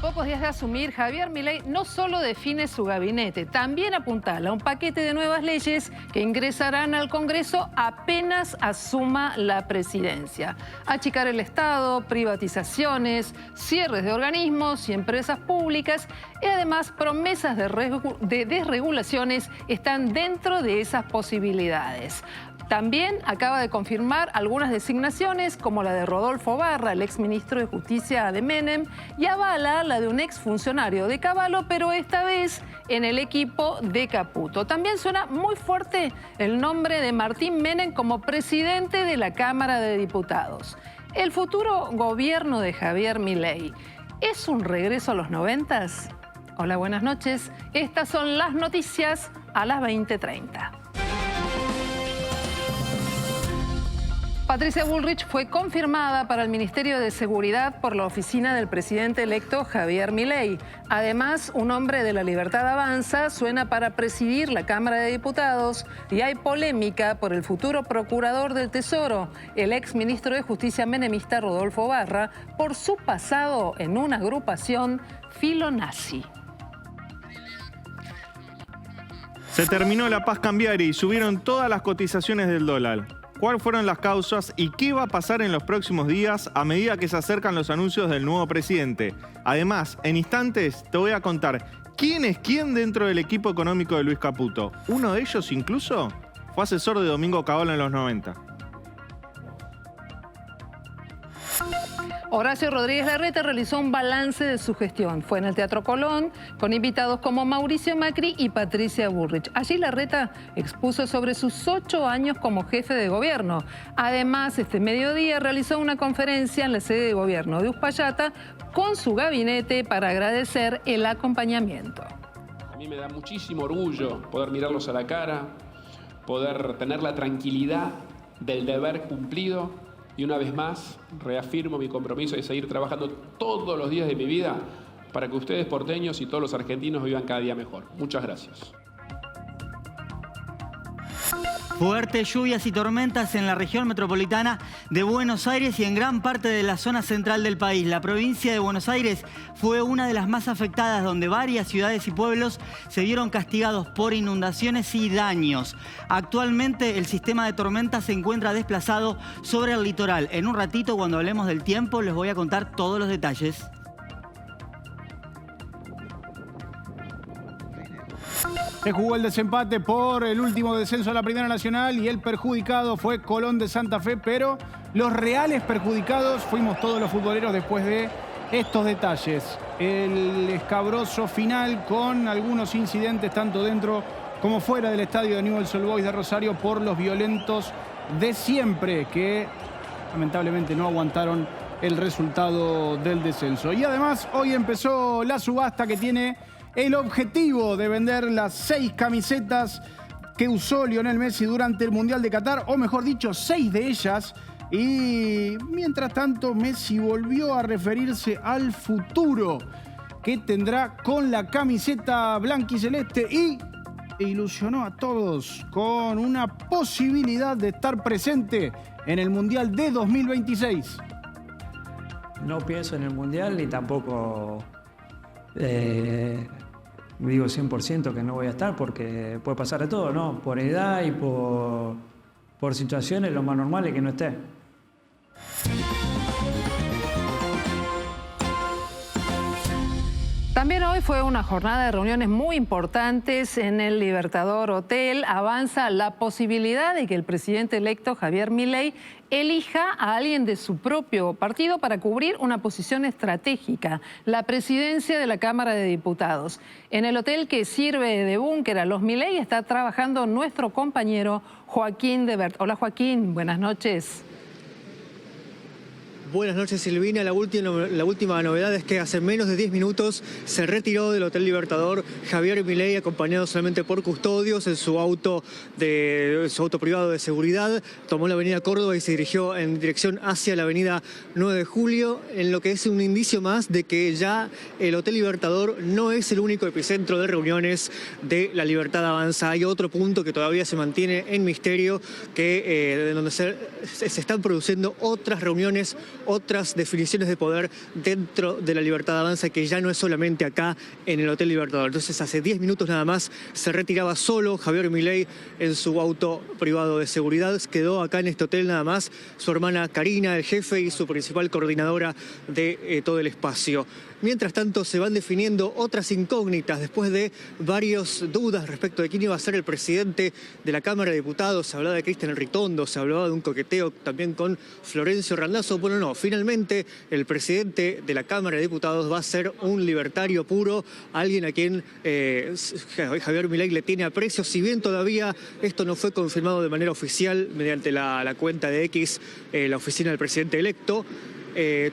pocos días de asumir, Javier Milei no solo define su gabinete, también apuntala a un paquete de nuevas leyes que ingresarán al Congreso apenas asuma la presidencia. Achicar el Estado, privatizaciones, cierres de organismos y empresas públicas y además promesas de desregulaciones están dentro de esas posibilidades. También acaba de confirmar algunas designaciones como la de Rodolfo Barra, el exministro de Justicia de Menem, y avala la de un exfuncionario de Cavallo, pero esta vez en el equipo de Caputo. También suena muy fuerte el nombre de Martín Menem como presidente de la Cámara de Diputados. El futuro gobierno de Javier Milei, ¿es un regreso a los 90s? Hola, buenas noches. Estas son las noticias a las 20:30. Patricia Bullrich fue confirmada para el Ministerio de Seguridad por la oficina del presidente electo Javier Milei. Además, un hombre de la Libertad Avanza suena para presidir la Cámara de Diputados y hay polémica por el futuro procurador del Tesoro, el exministro de Justicia menemista Rodolfo Barra, por su pasado en una agrupación filonazi. Se terminó la paz cambiaria y subieron todas las cotizaciones del dólar. ¿Cuáles fueron las causas y qué va a pasar en los próximos días a medida que se acercan los anuncios del nuevo presidente? Además, en instantes te voy a contar quién es quién dentro del equipo económico de Luis Caputo. Uno de ellos incluso fue asesor de Domingo Cavallo en los 90. Horacio Rodríguez Larreta realizó un balance de su gestión. Fue en el Teatro Colón con invitados como Mauricio Macri y Patricia Bullrich. Allí Larreta expuso sobre sus 8 años como jefe de gobierno. Además, este mediodía realizó una conferencia en la sede de gobierno de Uspallata con su gabinete para agradecer el acompañamiento. A mí me da muchísimo orgullo poder mirarlos a la cara, poder tener la tranquilidad del deber cumplido. Y una vez más, reafirmo mi compromiso de seguir trabajando todos los días de mi vida para que ustedes porteños y todos los argentinos vivan cada día mejor. Muchas gracias. Fuertes lluvias y tormentas en la región metropolitana de Buenos Aires y en gran parte de la zona central del país. La provincia de Buenos Aires fue una de las más afectadas, donde varias ciudades y pueblos se vieron castigados por inundaciones y daños. Actualmente el sistema de tormentas se encuentra desplazado sobre el litoral. En un ratito, cuando hablemos del tiempo, les voy a contar todos los detalles. Se jugó el desempate por el último descenso a la Primera Nacional y el perjudicado fue Colón de Santa Fe, pero los reales perjudicados fuimos todos los futboleros después de estos detalles. El escabroso final con algunos incidentes tanto dentro como fuera del estadio de Newell's Old Boys de Rosario por los violentos de siempre que lamentablemente no aguantaron el resultado del descenso. Y además hoy empezó la subasta que tiene el objetivo de vender las 6 camisetas que usó Lionel Messi durante el Mundial de Qatar, o mejor dicho, 6 de ellas. Y mientras tanto, Messi volvió a referirse al futuro que tendrá con la camiseta blanquiceleste y ilusionó a todos con una posibilidad de estar presente en el Mundial de 2026. No pienso en el Mundial ni tampoco digo 100% que no voy a estar, porque puede pasar de todo, ¿no? Por edad y por situaciones, lo más normal es que no esté. También hoy fue una jornada de reuniones muy importantes en el Libertador Hotel. Avanza la posibilidad de que el presidente electo Javier Milei elija a alguien de su propio partido para cubrir una posición estratégica, la presidencia de la Cámara de Diputados. En el hotel que sirve de búnker a los Milei está trabajando nuestro compañero Joaquín de Bert. Hola Joaquín, buenas noches. Buenas noches, Silvina. La última novedad es que hace menos de 10 minutos se retiró del Hotel Libertador Javier Milei, acompañado solamente por custodios en su auto privado de seguridad. Tomó la avenida Córdoba y se dirigió en dirección hacia la avenida 9 de Julio, en lo que es un indicio más de que ya el Hotel Libertador no es el único epicentro de reuniones de la Libertad Avanza. Hay otro punto que todavía se mantiene en misterio, en donde se están produciendo otras reuniones, otras definiciones de poder dentro de la Libertad Avanza, que ya no es solamente acá en el Hotel Libertador. Entonces hace 10 minutos nada más se retiraba solo Javier Milei en su auto privado de seguridad. Quedó acá en este hotel nada más su hermana Karina, el jefe y su principal coordinadora de todo el espacio. Mientras tanto, se van definiendo otras incógnitas después de varias dudas respecto de quién iba a ser el presidente de la Cámara de Diputados. Se hablaba de Cristian Ritondo, se hablaba de un coqueteo también con Florencio Randazzo. Bueno, no, finalmente el presidente de la Cámara de Diputados va a ser un libertario puro, alguien a quien Javier Milei le tiene aprecio, si bien todavía esto no fue confirmado de manera oficial mediante la cuenta de X, la oficina del presidente electo.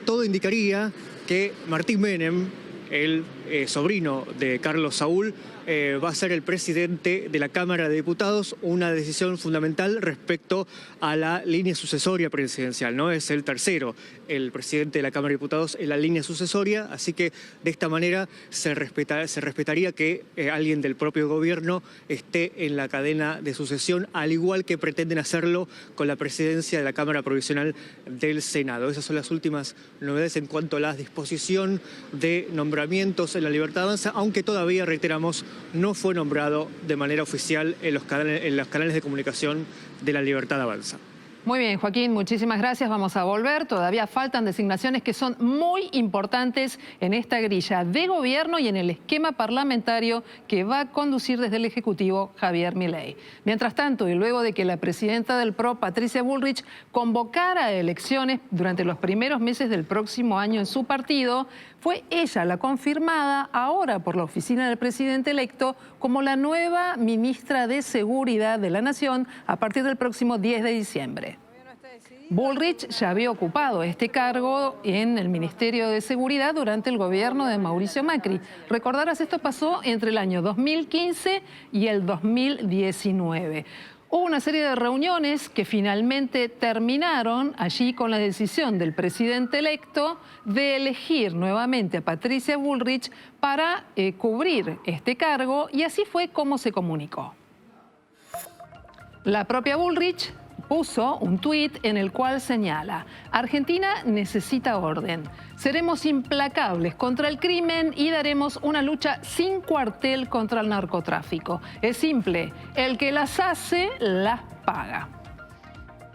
Todo indicaría que Martín Menem, el sobrino de Carlos Saúl, va a ser el presidente de la Cámara de Diputados, una decisión fundamental respecto a la línea sucesoria presidencial, ¿no? Es el tercero, el presidente de la Cámara de Diputados en la línea sucesoria, así que de esta manera se respetaría que alguien del propio gobierno esté en la cadena de sucesión, al igual que pretenden hacerlo con la presidencia de la Cámara Provisional del Senado. Esas son las últimas novedades en cuanto a la disposición de nombramientos en la Libertad Avanza, aunque todavía, reiteramos, no fue nombrado de manera oficial en los canales de comunicación de la Libertad Avanza. Muy bien, Joaquín, muchísimas gracias. Vamos a volver. Todavía faltan designaciones que son muy importantes en esta grilla de gobierno y en el esquema parlamentario que va a conducir desde el Ejecutivo Javier Milei. Mientras tanto, y luego de que la presidenta del PRO, Patricia Bullrich, convocara elecciones durante los primeros meses del próximo año en su partido, fue ella la confirmada ahora por la oficina del presidente electo como la nueva ministra de Seguridad de la Nación a partir del próximo 10 de diciembre. Bullrich ya había ocupado este cargo en el Ministerio de Seguridad durante el gobierno de Mauricio Macri. Recordarás, esto pasó entre el año 2015 y el 2019. Hubo una serie de reuniones que finalmente terminaron allí con la decisión del presidente electo de elegir nuevamente a Patricia Bullrich para cubrir este cargo, y así fue como se comunicó. La propia Bullrich puso un tuit en el cual señala: Argentina necesita orden. Seremos implacables contra el crimen y daremos una lucha sin cuartel contra el narcotráfico. Es simple, el que las hace, las paga.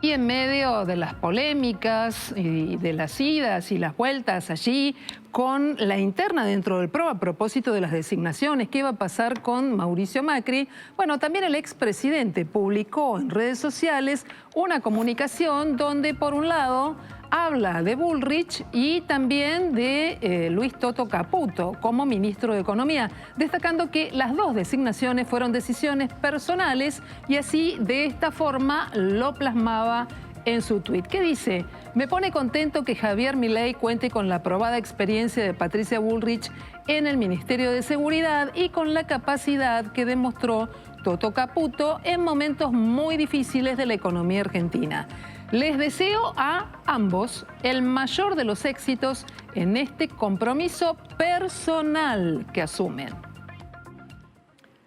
Y en medio de las polémicas y de las idas y las vueltas allí con la interna dentro del PRO a propósito de las designaciones, ¿qué iba a pasar con Mauricio Macri? Bueno, también el expresidente publicó en redes sociales una comunicación donde, por un lado, habla de Bullrich y también de Luis Toto Caputo como ministro de Economía, destacando que las dos designaciones fueron decisiones personales y así, de esta forma, lo plasmaba en su tuit. ¿Qué dice? Me pone contento que Javier Milei cuente con la probada experiencia de Patricia Bullrich en el Ministerio de Seguridad y con la capacidad que demostró Toto Caputo en momentos muy difíciles de la economía argentina. Les deseo a ambos el mayor de los éxitos en este compromiso personal que asumen.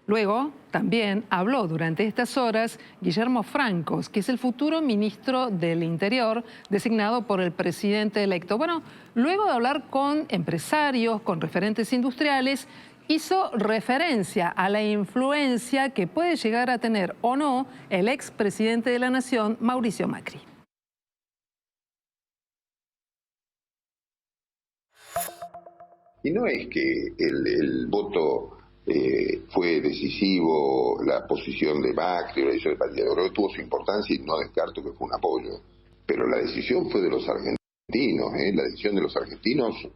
Luego, también habló durante estas horas Guillermo Francos, que es el futuro ministro del Interior designado por el presidente electo. Bueno, luego de hablar con empresarios, con referentes industriales, hizo referencia a la influencia que puede llegar a tener o no el expresidente de la Nación, Mauricio Macri. Y no es que el voto fue decisivo, la posición de Macri o la decisión de Patricia, creo que tuvo su importancia y no descarto que fue un apoyo. Pero la decisión fue de los argentinos, la decisión de los argentinos,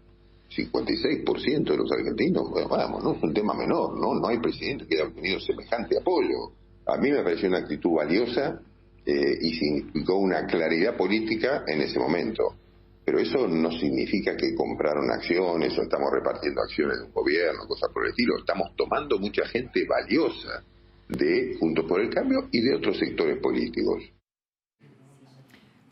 56% de los argentinos, bueno, vamos, no es un tema menor, no hay presidente que haya obtenido semejante apoyo. A mí me pareció una actitud valiosa y significó una claridad política en ese momento. Pero eso no significa que compraron acciones o estamos repartiendo acciones de un gobierno, cosas por el estilo. Estamos tomando mucha gente valiosa de Juntos por el Cambio y de otros sectores políticos.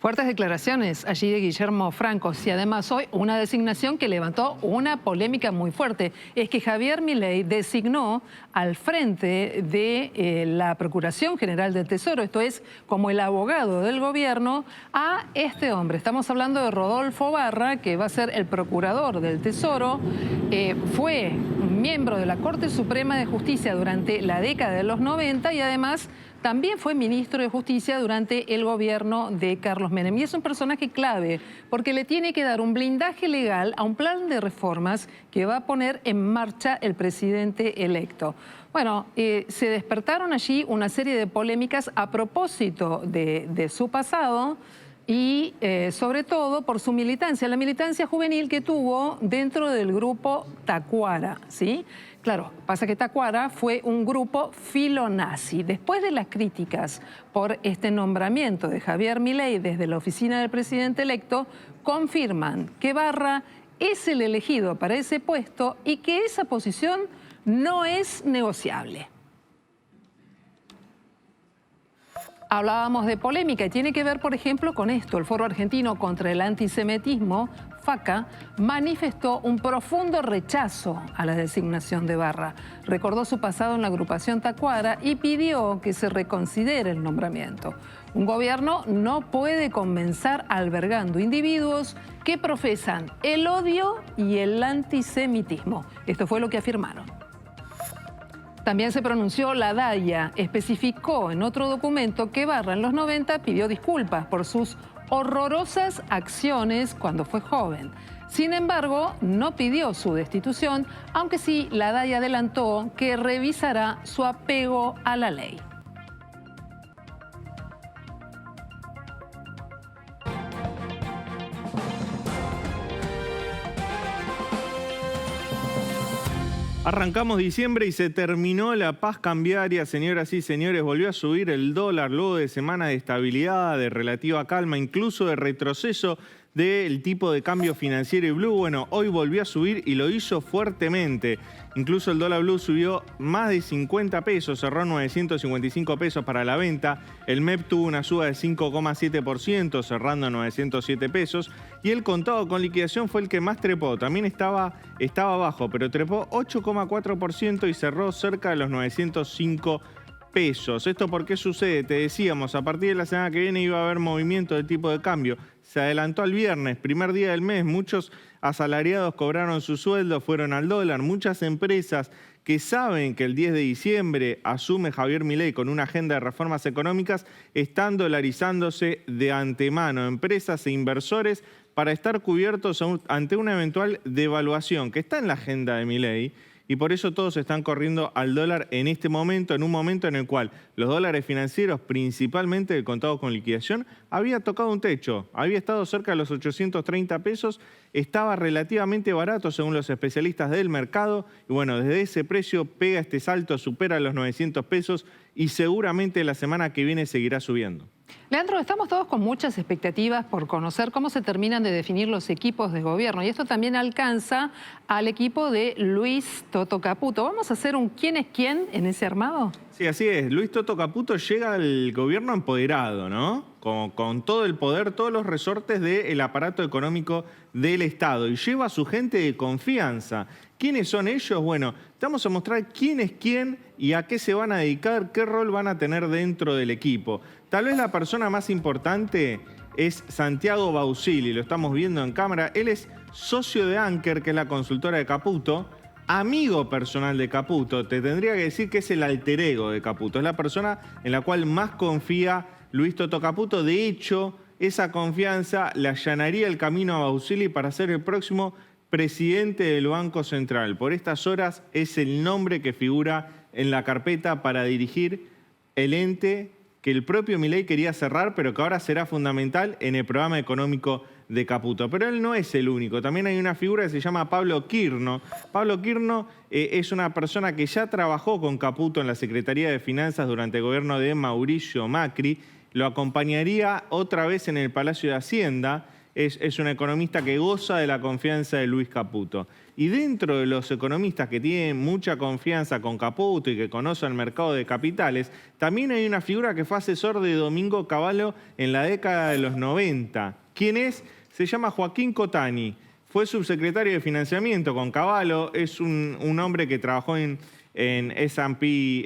Fuertes declaraciones allí de Guillermo Franco. Y además hoy una designación que levantó una polémica muy fuerte. Es que Javier Milei designó al frente de la Procuración General del Tesoro, esto es, como el abogado del gobierno, a este hombre. Estamos hablando de Rodolfo Barra, que va a ser el procurador del Tesoro. Fue miembro de la Corte Suprema de Justicia durante la década de los 90 y además también fue ministro de Justicia durante el gobierno de Carlos Menem. Y es un personaje clave porque le tiene que dar un blindaje legal a un plan de reformas que va a poner en marcha el presidente electo. Bueno, se despertaron allí una serie de polémicas a propósito de su pasado y sobre todo por su militancia, la militancia juvenil que tuvo dentro del grupo Tacuara, ¿sí? Claro, pasa que Tacuara fue un grupo filonazi. Después de las críticas por este nombramiento de Javier Milei desde la oficina del presidente electo, confirman que Barra es el elegido para ese puesto y que esa posición no es negociable. Hablábamos de polémica y tiene que ver, por ejemplo, con esto. El Foro Argentino contra el Antisemitismo, FACA, manifestó un profundo rechazo a la designación de Barra. Recordó su pasado en la agrupación Tacuara y pidió que se reconsidere el nombramiento. Un gobierno no puede comenzar albergando individuos que profesan el odio y el antisemitismo. Esto fue lo que afirmaron. También se pronunció la DAIA, especificó en otro documento que Barra en los 90 pidió disculpas por sus horrorosas acciones cuando fue joven. Sin embargo, no pidió su destitución, aunque sí la DAIA adelantó que revisará su apego a la ley. Arrancamos diciembre y se terminó la paz cambiaria, señoras y señores. Volvió a subir el dólar luego de semanas de estabilidad, de relativa calma, incluso de retroceso del tipo de cambio financiero y blue. Bueno, hoy volvió a subir y lo hizo fuertemente. Incluso el dólar blue subió más de 50 pesos, cerró 955 pesos para la venta. El MEP tuvo una suba de 5,7%, cerrando 907 pesos. Y el contado con liquidación fue el que más trepó. También estaba bajo, pero trepó 8,4% y cerró cerca de los 905 pesos. ¿Esto por qué sucede? Te decíamos, a partir de la semana que viene iba a haber movimiento del tipo de cambio. Se adelantó al viernes, primer día del mes. Muchos asalariados cobraron su sueldo, fueron al dólar. Muchas empresas que saben que el 10 de diciembre asume Javier Milei con una agenda de reformas económicas están dolarizándose de antemano. Empresas e inversores para estar cubiertos ante una eventual devaluación que está en la agenda de Milei. Y por eso todos están corriendo al dólar en este momento, en un momento en el cual los dólares financieros, principalmente el contado con liquidación, había tocado un techo. Había estado cerca de los 830 pesos, estaba relativamente barato según los especialistas del mercado. Y bueno, desde ese precio pega este salto, supera los 900 pesos y seguramente la semana que viene seguirá subiendo. Leandro, estamos todos con muchas expectativas por conocer cómo se terminan de definir los equipos de gobierno y esto también alcanza al equipo de Luis Toto Caputo. ¿Vamos a hacer un quién es quién en ese armado? Sí, así es. Luis Toto Caputo llega al gobierno empoderado, ¿no? Con todo el poder, todos los resortes del aparato económico del Estado y lleva a su gente de confianza. ¿Quiénes son ellos? Bueno, te vamos a mostrar quién es quién y a qué se van a dedicar, qué rol van a tener dentro del equipo. Tal vez la persona más importante es Santiago Bausili, lo estamos viendo en cámara. Él es socio de Anker, que es la consultora de Caputo, amigo personal de Caputo. Te tendría que decir que es el alter ego de Caputo. Es la persona en la cual más confía Luis Toto Caputo. De hecho, esa confianza le allanaría el camino a Bausili para ser el próximo presidente del Banco Central. Por estas horas es el nombre que figura en la carpeta para dirigir el ente que el propio Milei quería cerrar, pero que ahora será fundamental en el programa económico de Caputo. Pero él no es el único. También hay una figura que se llama Pablo Quirno. Pablo Quirno es una persona que ya trabajó con Caputo en la Secretaría de Finanzas durante el gobierno de Mauricio Macri. Lo acompañaría otra vez en el Palacio de Hacienda es un economista que goza de la confianza de Luis Caputo. Y dentro de los economistas que tienen mucha confianza con Caputo y que conocen el mercado de capitales, también hay una figura que fue asesor de Domingo Cavallo en la década de los 90. ¿Quién es? Se llama Joaquín Cotani. Fue subsecretario de Financiamiento con Cavallo. Es un hombre que trabajó en S&P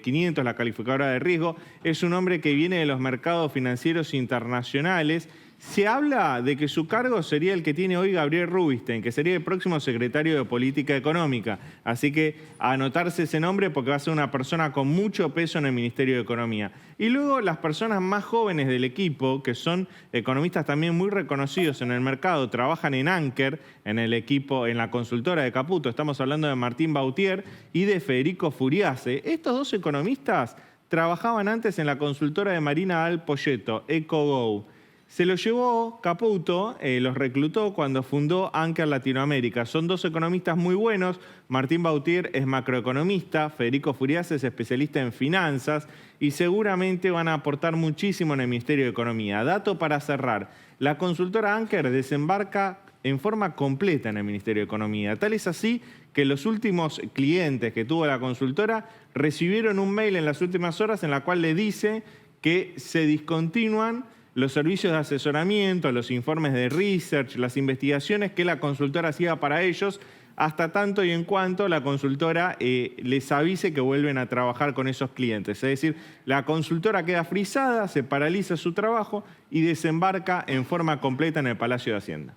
500, la calificadora de riesgo. Es un hombre que viene de los mercados financieros internacionales. Se habla de que su cargo sería el que tiene hoy Gabriel Rubinstein, que sería el próximo secretario de Política Económica. Así que a anotarse ese nombre porque va a ser una persona con mucho peso en el Ministerio de Economía. Y luego las personas más jóvenes del equipo, que son economistas también muy reconocidos en el mercado, trabajan en Anker, en el equipo, en la consultora de Caputo. Estamos hablando de Martín Bautier y de Federico Furiase. Estos dos economistas trabajaban antes en la consultora de Marina Al Poyetto, EcoGo. Se los llevó Caputo, los reclutó cuando fundó Anker Latinoamérica. Son dos economistas muy buenos. Martín Bautier es macroeconomista, Federico Furiase es especialista en finanzas y seguramente van a aportar muchísimo en el Ministerio de Economía. Dato para cerrar, la consultora Anker desembarca en forma completa en el Ministerio de Economía. Tal es así que los últimos clientes que tuvo la consultora recibieron un mail en las últimas horas en la cual le dice que se discontinúan los servicios de asesoramiento, los informes de research, las investigaciones que la consultora hacía para ellos, hasta tanto y en cuanto la consultora les avise que vuelven a trabajar con esos clientes. Es decir, la consultora queda frisada, se paraliza su trabajo y desembarca en forma completa en el Palacio de Hacienda.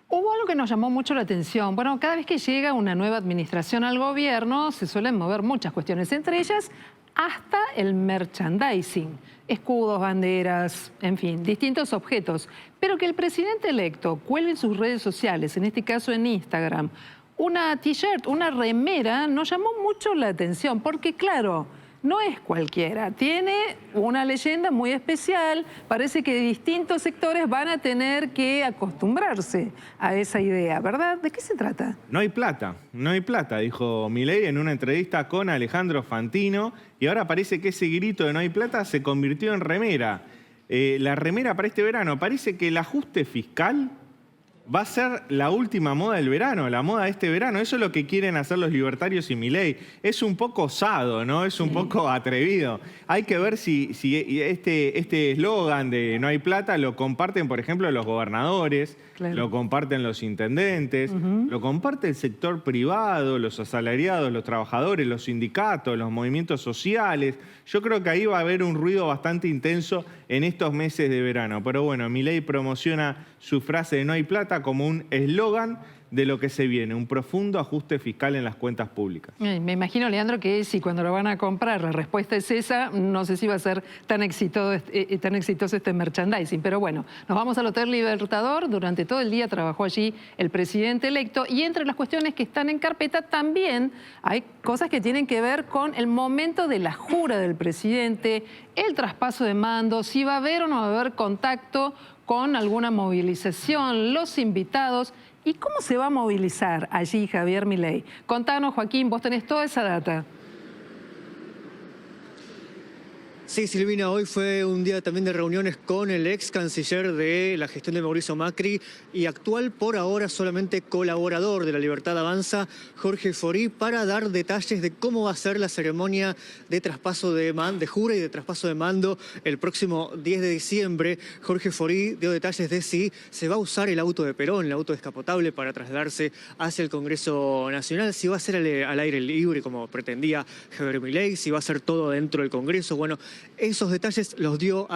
Hubo algo que nos llamó mucho la atención. Bueno, cada vez que llega una nueva administración al gobierno se suelen mover muchas cuestiones, entre ellas hasta el merchandising, escudos, banderas, en fin, distintos objetos. Pero que el presidente electo cuelgue en sus redes sociales, en este caso en Instagram, una t-shirt, una remera, nos llamó mucho la atención, porque claro, no es cualquiera, tiene una leyenda muy especial, parece que distintos sectores van a tener que acostumbrarse a esa idea, ¿verdad? ¿De qué se trata? No hay plata, dijo Milei en una entrevista con Alejandro Fantino, y ahora parece que ese grito de no hay plata se convirtió en remera. La remera para este verano, parece que el ajuste fiscal va a ser la última moda del verano, la moda de este verano. Eso es lo que quieren hacer los libertarios y Milei. Es un poco osado, ¿no? Es un poco atrevido. Hay que ver si este eslogan de no hay plata lo comparten, por ejemplo, los gobernadores, claro, lo comparten los intendentes, lo comparte el sector privado, los asalariados, los trabajadores, los sindicatos, los movimientos sociales. Yo creo que ahí va a haber un ruido bastante intenso en estos meses de verano. Pero bueno, Milei promociona su frase de no hay plata como un eslogan de lo que se viene, un profundo ajuste fiscal en las cuentas públicas. Me imagino, Leandro, que si cuando lo van a comprar la respuesta es esa, no sé si va a ser tan exitoso este merchandising. Pero bueno, nos vamos al Hotel Libertador. Durante todo el día trabajó allí el presidente electo y entre las cuestiones que están en carpeta también hay cosas que tienen que ver con el momento de la jura del presidente, el traspaso de mando, si va a haber o no va a haber contacto con alguna movilización, los invitados. ¿Y cómo se va a movilizar allí Javier Milei? Contanos, Joaquín, vos tenés toda esa data. Sí, Silvina, hoy fue un día también de reuniones con el ex canciller de la gestión de Mauricio Macri y actual por ahora solamente colaborador de La Libertad Avanza, Jorge Forí, para dar detalles de cómo va a ser la ceremonia de traspaso de jura y de traspaso de mando el próximo 10 de diciembre. Jorge Forí dio detalles de si se va a usar el auto de Perón, el auto descapotable, para trasladarse hacia el Congreso Nacional, si va a ser al aire libre como pretendía Javier Milei, si va a ser todo dentro del Congreso. Bueno, esos detalles los dio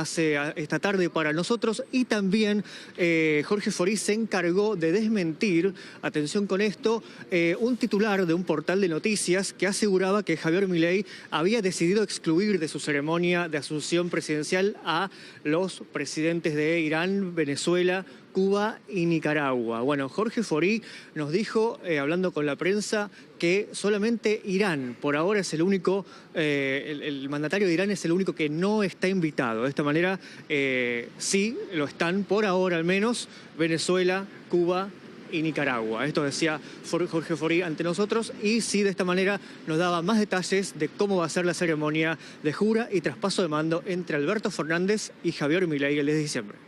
esta tarde para nosotros y también Jorge Forí se encargó de desmentir, atención con esto, un titular de un portal de noticias que aseguraba que Javier Milei había decidido excluir de su ceremonia de asunción presidencial a los presidentes de Irán, Venezuela, Cuba y Nicaragua. Bueno, Jorge Forí nos dijo, hablando con la prensa, que solamente Irán, por ahora es el único, el mandatario de Irán es el único que no está invitado. De esta manera, sí, lo están, por ahora al menos, Venezuela, Cuba y Nicaragua. Esto decía Jorge Forí ante nosotros y sí, de esta manera nos daba más detalles de cómo va a ser la ceremonia de jura y traspaso de mando entre Alberto Fernández y Javier Milei el 10 de diciembre.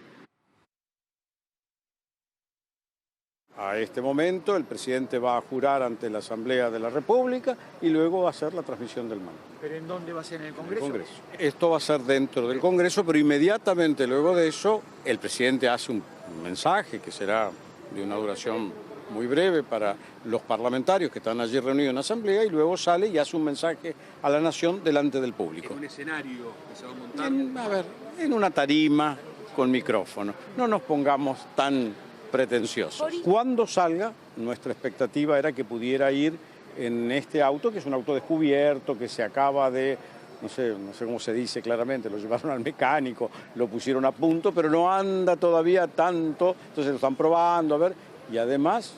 A este momento el presidente va a jurar ante la Asamblea de la República y luego va a hacer la transmisión del mando. ¿Pero en dónde va a ser? ¿En el En Congreso? el Congreso. Esto va a ser dentro del Congreso, pero inmediatamente luego de eso el presidente hace un mensaje que será de una duración muy breve para los parlamentarios que están allí reunidos en la Asamblea y luego sale y hace un mensaje a la nación delante del público. ¿En un escenario que se va a montar? En una tarima con micrófono. No nos pongamos tan pretenciosos. Cuando salga, nuestra expectativa era que pudiera ir en este auto, que es un auto descubierto, que se acaba de, no sé cómo se dice claramente, lo llevaron al mecánico, lo pusieron a punto, pero no anda todavía tanto, entonces lo están probando, a ver, y además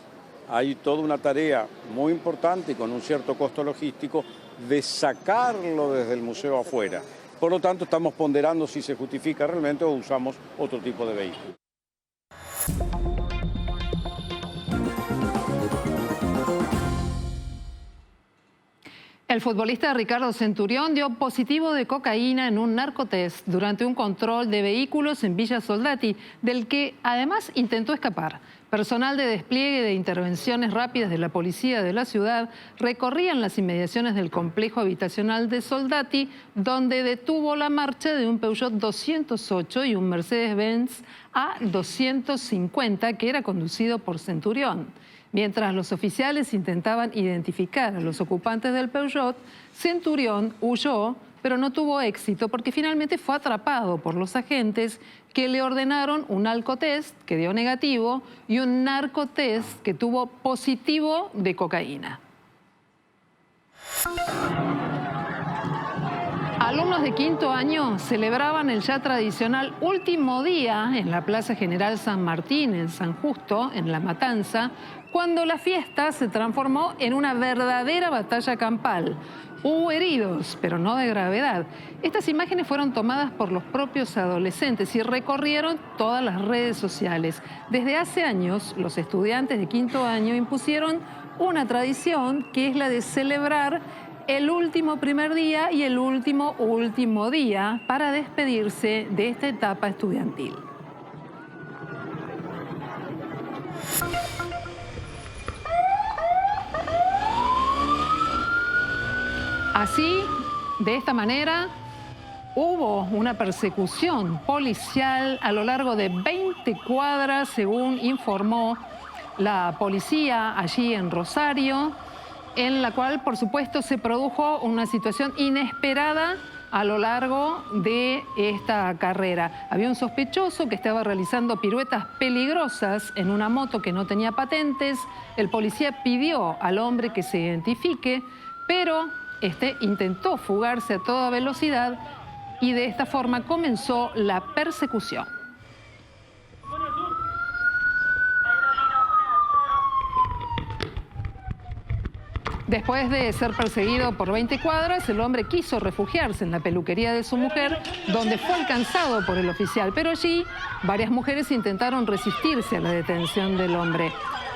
hay toda una tarea muy importante y con un cierto costo logístico de sacarlo desde el museo afuera. Por lo tanto, estamos ponderando si se justifica realmente o usamos otro tipo de vehículo. El futbolista Ricardo Centurión dio positivo de cocaína en un narcotest durante un control de vehículos en Villa Soldati, del que además intentó escapar. Personal de despliegue de intervenciones rápidas de la policía de la ciudad recorrían las inmediaciones del complejo habitacional de Soldati, donde detuvo la marcha de un Peugeot 208 y un Mercedes-Benz A250 que era conducido por Centurión. Mientras los oficiales intentaban identificar a los ocupantes del Peugeot, Centurión huyó, pero no tuvo éxito porque finalmente fue atrapado por los agentes que le ordenaron un alcotest que dio negativo y un narcotest que tuvo positivo de cocaína. Alumnos de quinto año celebraban el ya tradicional último día en la Plaza General San Martín, en San Justo, en La Matanza, cuando la fiesta se transformó en una verdadera batalla campal. Hubo heridos, pero no de gravedad. Estas imágenes fueron tomadas por los propios adolescentes y recorrieron todas las redes sociales. Desde hace años, los estudiantes de quinto año impusieron una tradición que es la de celebrar el último primer día y el último día para despedirse de esta etapa estudiantil. Así, de esta manera, hubo una persecución policial a lo largo de 20 cuadras, según informó la policía allí en Rosario, en la cual, por supuesto, se produjo una situación inesperada a lo largo de esta carrera. Había un sospechoso que estaba realizando piruetas peligrosas en una moto que no tenía patentes. El policía pidió al hombre que se identifique, pero este intentó fugarse a toda velocidad y de esta forma comenzó la persecución. Después de ser perseguido por 20 cuadras, el hombre quiso refugiarse en la peluquería de su mujer, donde fue alcanzado por el oficial. Pero allí, varias mujeres intentaron resistirse a la detención del hombre.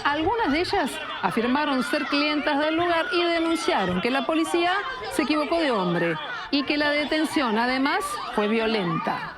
Algunas de ellas afirmaron ser clientas del lugar y denunciaron que la policía se equivocó de hombre y que la detención, además, fue violenta.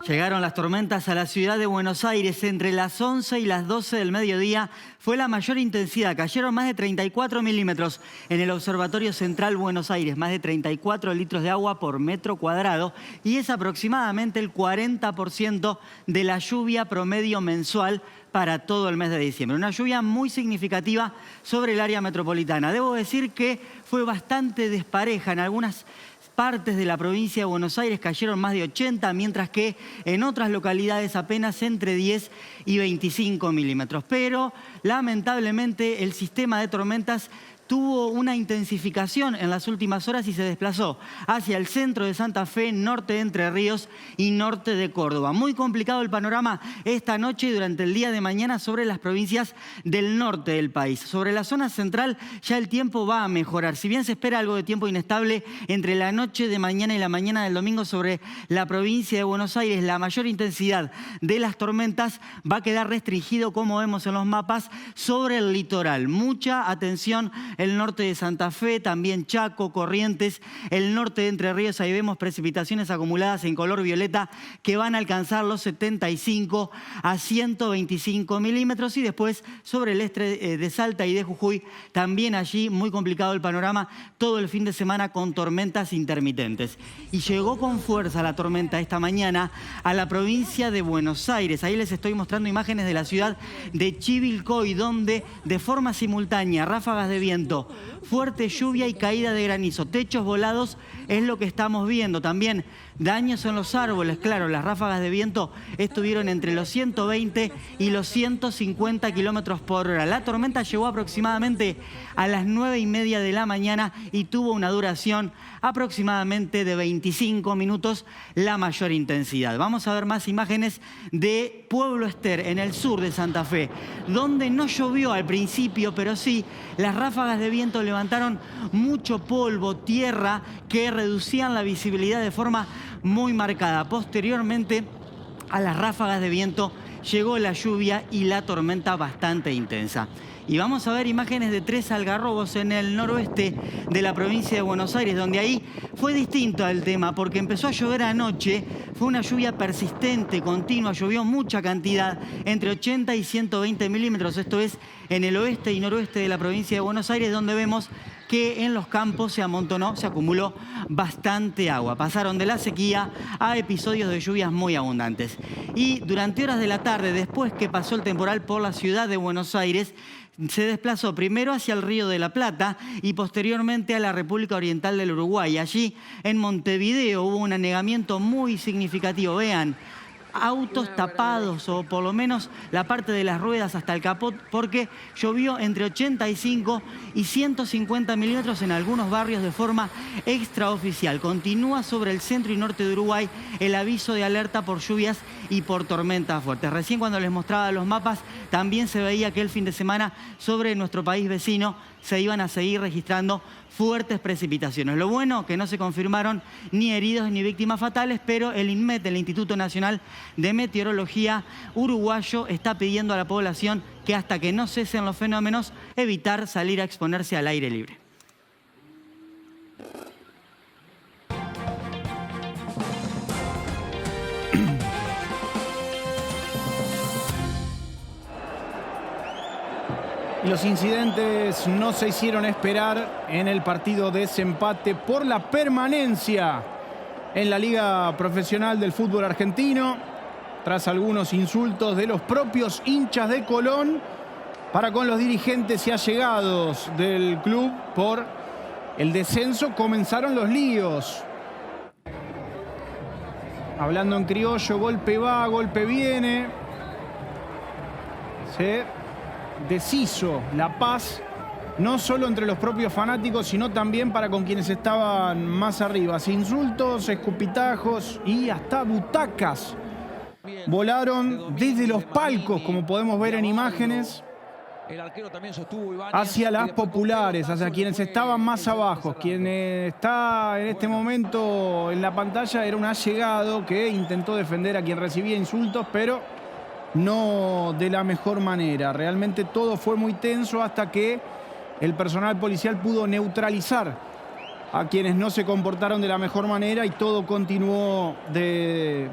Llegaron las tormentas a la ciudad de Buenos Aires. Entre las 11 y las 12 del mediodía fue la mayor intensidad. Cayeron más de 34 milímetros en el Observatorio Central Buenos Aires, más de 34 litros de agua por metro cuadrado, y es aproximadamente el 40% de la lluvia promedio mensual para todo el mes de diciembre. Una lluvia muy significativa sobre el área metropolitana. Debo decir que fue bastante despareja. En algunas partes de la provincia de Buenos Aires cayeron más de 80, mientras que en otras localidades apenas entre 10 y 25 milímetros. Pero, lamentablemente, el sistema de tormentas tuvo una intensificación en las últimas horas y se desplazó hacia el centro de Santa Fe, norte de Entre Ríos y norte de Córdoba. Muy complicado el panorama esta noche y durante el día de mañana sobre las provincias del norte del país. Sobre la zona central ya el tiempo va a mejorar. Si bien se espera algo de tiempo inestable entre la noche de mañana y la mañana del domingo sobre la provincia de Buenos Aires, la mayor intensidad de las tormentas va a quedar restringido, como vemos en los mapas, sobre el litoral. Mucha atención el norte de Santa Fe, también Chaco, Corrientes, el norte de Entre Ríos. Ahí vemos precipitaciones acumuladas en color violeta que van a alcanzar los 75 a 125 milímetros. Y después sobre el este de Salta y de Jujuy, también allí muy complicado el panorama todo el fin de semana con tormentas intermitentes. Y llegó con fuerza la tormenta esta mañana a la provincia de Buenos Aires. Ahí les estoy mostrando imágenes de la ciudad de Chivilcoy, donde de forma simultánea ráfagas de viento, fuerte lluvia y caída de granizo, techos volados es lo que estamos viendo. También daños en los árboles. Claro, las ráfagas de viento estuvieron entre los 120 y los 150 kilómetros por hora. La tormenta llegó aproximadamente a las 9:30 de la mañana y tuvo una duración aproximadamente de 25 minutos, la mayor intensidad. Vamos a ver más imágenes de Pueblo Ester, en el sur de Santa Fe, donde no llovió al principio, pero sí las ráfagas de viento levantaron mucho polvo, tierra, que reducían la visibilidad de forma muy marcada. Posteriormente a las ráfagas de viento llegó la lluvia y la tormenta bastante intensa. Y vamos a ver imágenes de Tres Algarrobos, en el noroeste de la provincia de Buenos Aires, donde ahí fue distinto el tema, porque empezó a llover anoche. Fue una lluvia persistente, continua, llovió mucha cantidad, entre 80 y 120 milímetros. Esto es en el oeste y noroeste de la provincia de Buenos Aires, donde vemos que en los campos se amontonó, se acumuló bastante agua. Pasaron de la sequía a episodios de lluvias muy abundantes. Y durante horas de la tarde, después que pasó el temporal por la ciudad de Buenos Aires, se desplazó primero hacia el Río de la Plata y posteriormente a la República Oriental del Uruguay. Allí en Montevideo hubo un anegamiento muy significativo. Vean, autos tapados, o por lo menos la parte de las ruedas hasta el capot, porque llovió entre 85 y 150 milímetros en algunos barrios de forma extraoficial. Continúa sobre el centro y norte de Uruguay el aviso de alerta por lluvias y por tormentas fuertes. Recién cuando les mostraba los mapas, también se veía que el fin de semana sobre nuestro país vecino se iban a seguir registrando fuertes precipitaciones. Lo bueno, que no se confirmaron ni heridos ni víctimas fatales, pero el INMET, el Instituto Nacional de Meteorología uruguayo, está pidiendo a la población que hasta que no cesen los fenómenos, evitar salir a exponerse al aire libre. Los incidentes no se hicieron esperar en el partido de desempate por la permanencia en la Liga Profesional del Fútbol Argentino, tras algunos insultos de los propios hinchas de Colón para con los dirigentes y allegados del club por el descenso. Comenzaron los líos. Hablando en criollo, golpe va, golpe viene. Se deshizo la paz, no solo entre los propios fanáticos, sino también para con quienes estaban más arriba. Insultos, escupitajos y hasta butacas volaron desde los palcos, como podemos ver en imágenes, hacia las populares, hacia quienes estaban más abajo. Quien está en este momento en la pantalla era un allegado que intentó defender a quien recibía insultos, pero no de la mejor manera. Realmente todo fue muy tenso hasta que el personal policial pudo neutralizar a quienes no se comportaron de la mejor manera y todo continuó de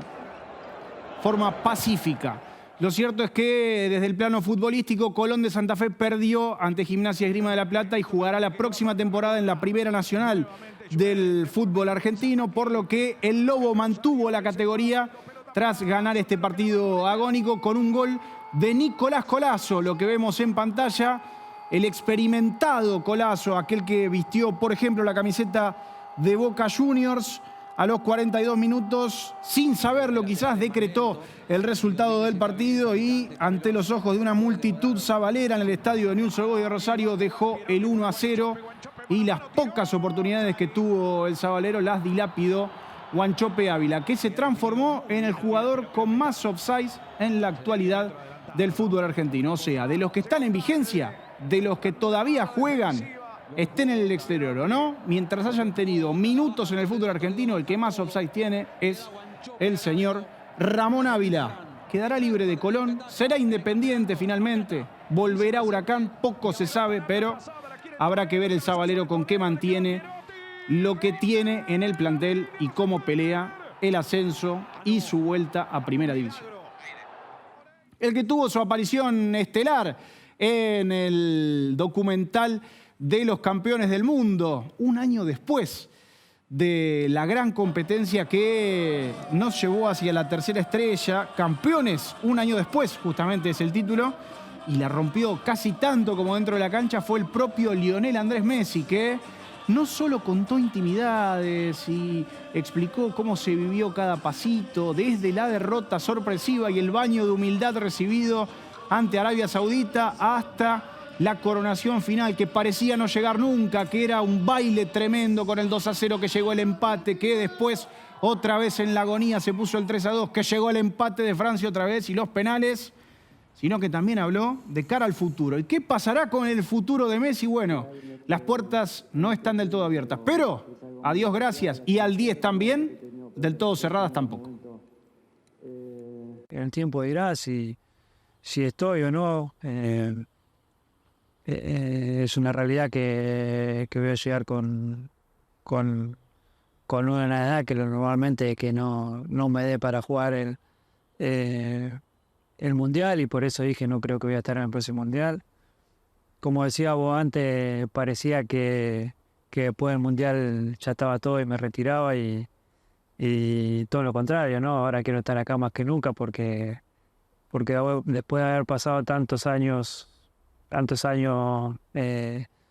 forma pacífica. Lo cierto es que desde el plano futbolístico, Colón de Santa Fe perdió ante Gimnasia y Esgrima de la Plata y jugará la próxima temporada en la Primera Nacional del fútbol argentino, por lo que el Lobo mantuvo la categoría tras ganar este partido agónico con un gol de Nicolás Collazo. Lo que vemos en pantalla, el experimentado Collazo, aquel que vistió, por ejemplo, la camiseta de Boca Juniors, a los 42 minutos, sin saberlo quizás, decretó el resultado del partido y ante los ojos de una multitud sabalera en el estadio de Newell's Old Boys de Rosario dejó el 1-0 y las pocas oportunidades que tuvo el sabalero las dilapidó Wanchope Ávila, que se transformó en el jugador con más offsides en la actualidad del fútbol argentino. O sea, de los que están en vigencia, de los que todavía juegan, estén en el exterior o no, mientras hayan tenido minutos en el fútbol argentino, el que más offsides tiene es el señor Ramón Ávila. Quedará libre de Colón, será Independiente finalmente, volverá Huracán, poco se sabe, pero Habrá que ver el sabalero con qué mantiene lo que tiene en el plantel y cómo pelea el ascenso y su vuelta a Primera División. El que tuvo su aparición estelar en el documental de los campeones del mundo, un año después de la gran competencia que nos llevó hacia la tercera estrella, campeones un año después, justamente es el título, y la rompió casi tanto como dentro de la cancha, fue el propio Lionel Andrés Messi, que no solo contó intimidades y explicó cómo se vivió cada pasito, desde la derrota sorpresiva y el baño de humildad recibido ante Arabia Saudita hasta la coronación final que parecía no llegar nunca, que era un baile tremendo con el 2-0, que llegó el empate, que después otra vez en la agonía se puso el 3-2, que llegó el empate de Francia otra vez y los penales, sino que también habló de cara al futuro. ¿Y qué pasará con el futuro de Messi? Bueno, las puertas no están del todo abiertas, pero a Dios gracias y al 10 también, del todo cerradas tampoco. El tiempo dirá si estoy o no. Es una realidad que voy a llegar con una edad que normalmente que no me dé para jugar el Mundial, y por eso dije no creo que voy a estar en el próximo Mundial. Como decía vos antes, parecía que después del Mundial ya estaba todo y me retiraba, y todo lo contrario, ¿no? Ahora quiero estar acá más que nunca porque después de haber pasado tantos años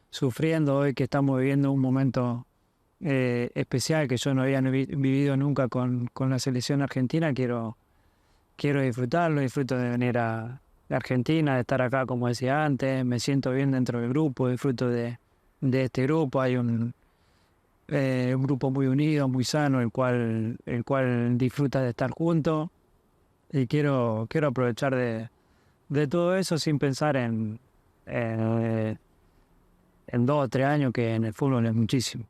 sufriendo, hoy que estamos viviendo un momento especial que yo no había vivido nunca con la selección argentina, quiero disfrutarlo, disfruto de venir a Argentina, de estar acá como decía antes, me siento bien dentro del grupo, disfruto de este grupo, hay un grupo muy unido, muy sano, el cual disfruta de estar juntos, y quiero aprovechar de todo eso sin pensar en 2 o 3 años, que en el fútbol es muchísimo.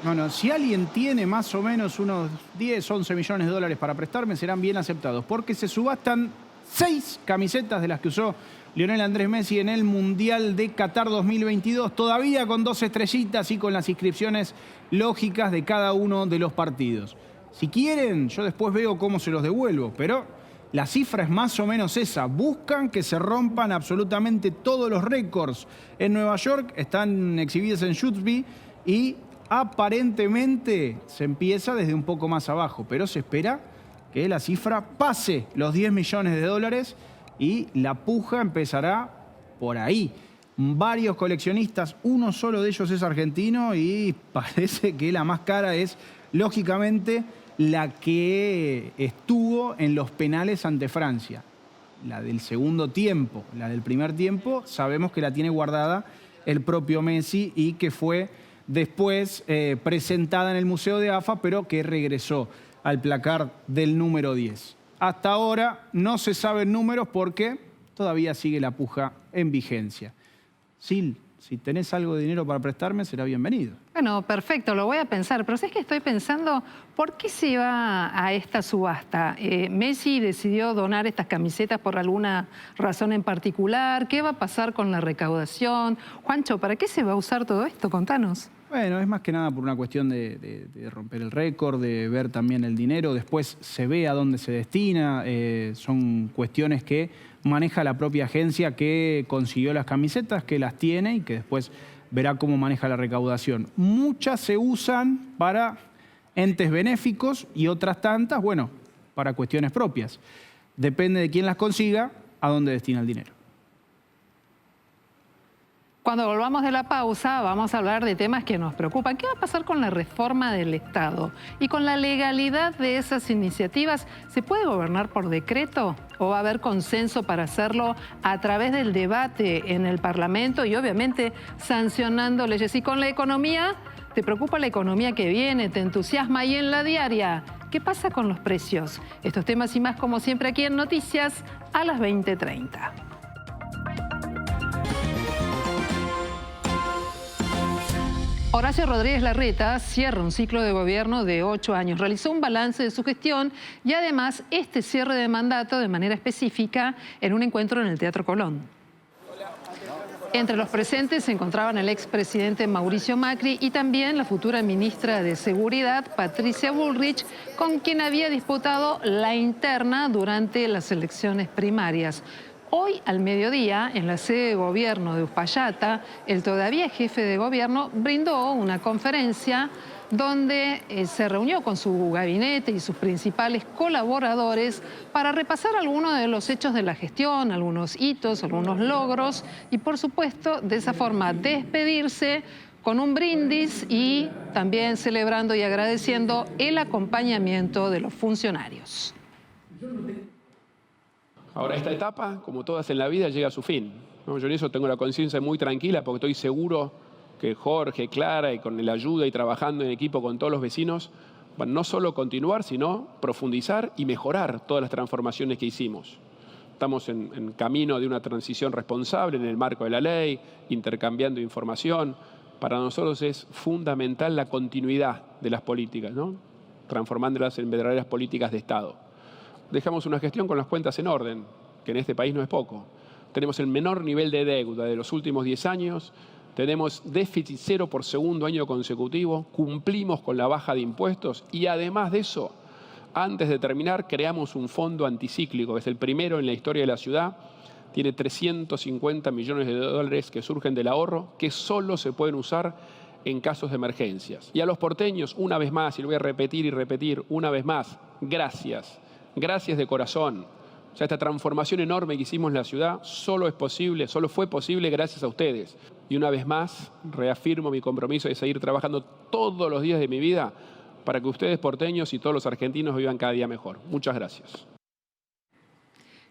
Bueno, si alguien tiene más o menos unos 10, 11 millones de dólares para prestarme, serán bien aceptados, porque se subastan 6 camisetas de las que usó Lionel Andrés Messi en el Mundial de Qatar 2022, todavía con 2 estrellitas y con las inscripciones lógicas de cada uno de los partidos. Si quieren, yo después veo cómo se los devuelvo, pero la cifra es más o menos esa. Buscan que se rompan absolutamente todos los récords. En Nueva York están exhibidas en Shootby y aparentemente se empieza desde un poco más abajo, pero se espera que la cifra pase los 10 millones de dólares y la puja empezará por ahí. Varios coleccionistas, uno solo de ellos es argentino y parece que la más cara es, lógicamente, la que estuvo en los penales ante Francia. La del segundo tiempo, la del primer tiempo, sabemos que la tiene guardada el propio Messi y que fue después presentada en el Museo de AFA, pero que regresó al placar del número 10. Hasta ahora no se saben números porque todavía sigue la puja en vigencia. Sil, si tenés algo de dinero para prestarme, será bienvenido. Bueno, perfecto, lo voy a pensar. Pero ¿sabes qué estoy pensando? ¿Por qué se va a esta subasta? ¿Messi decidió donar estas camisetas por alguna razón en particular? ¿Qué va a pasar con la recaudación? Juancho, ¿para qué se va a usar todo esto? Contanos. Bueno, es más que nada por una cuestión de romper el récord, de ver también el dinero. Después se ve a dónde se destina. Son cuestiones que maneja la propia agencia que consiguió las camisetas, que las tiene y que después verá cómo maneja la recaudación. Muchas se usan para entes benéficos y otras tantas, bueno, para cuestiones propias. Depende de quién las consiga, a dónde destina el dinero. Cuando volvamos de la pausa vamos a hablar de temas que nos preocupan. ¿Qué va a pasar con la reforma del Estado? Y con la legalidad de esas iniciativas, ¿se puede gobernar por decreto? ¿O va a haber consenso para hacerlo a través del debate en el Parlamento y obviamente sancionando leyes? Y con la economía, ¿te preocupa la economía que viene? ¿Te entusiasma? Y en la diaria, ¿qué pasa con los precios? Estos temas y más como siempre aquí en Noticias a las 20:30. Horacio Rodríguez Larreta cierra un ciclo de gobierno de 8 años. Realizó un balance de su gestión y además este cierre de mandato de manera específica en un encuentro en el Teatro Colón. Entre los presentes se encontraban el expresidente Mauricio Macri y también la futura ministra de Seguridad, Patricia Bullrich, con quien había disputado la interna durante las elecciones primarias. Hoy, al mediodía, en la sede de gobierno de Uspallata, el todavía jefe de gobierno brindó una conferencia donde se reunió con su gabinete y sus principales colaboradores para repasar algunos de los hechos de la gestión, algunos hitos, algunos logros y, por supuesto, de esa forma despedirse con un brindis y también celebrando y agradeciendo el acompañamiento de los funcionarios. Ahora, esta etapa, como todas en la vida, llega a su fin, ¿no? Yo en eso tengo la conciencia muy tranquila porque estoy seguro que Jorge, Clara, y con la ayuda y trabajando en equipo con todos los vecinos, van no solo continuar, sino profundizar y mejorar todas las transformaciones que hicimos. Estamos en camino de una transición responsable en el marco de la ley, intercambiando información. Para nosotros es fundamental la continuidad de las políticas, ¿no? Transformándolas en verdaderas políticas de Estado. Dejamos una gestión con las cuentas en orden, que en este país no es poco. Tenemos el menor nivel de deuda de los últimos 10 años, tenemos déficit cero por segundo año consecutivo, cumplimos con la baja de impuestos y además de eso, antes de terminar, creamos un fondo anticíclico, que es el primero en la historia de la ciudad. Tiene 350 millones de dólares que surgen del ahorro, que solo se pueden usar en casos de emergencias. Y a los porteños, una vez más, y lo voy a repetir y repetir, una vez más, gracias. Gracias de corazón. O sea, esta transformación enorme que hicimos en la ciudad solo fue posible gracias a ustedes. Y una vez más, reafirmo mi compromiso de seguir trabajando todos los días de mi vida para que ustedes, porteños, y todos los argentinos vivan cada día mejor. Muchas gracias.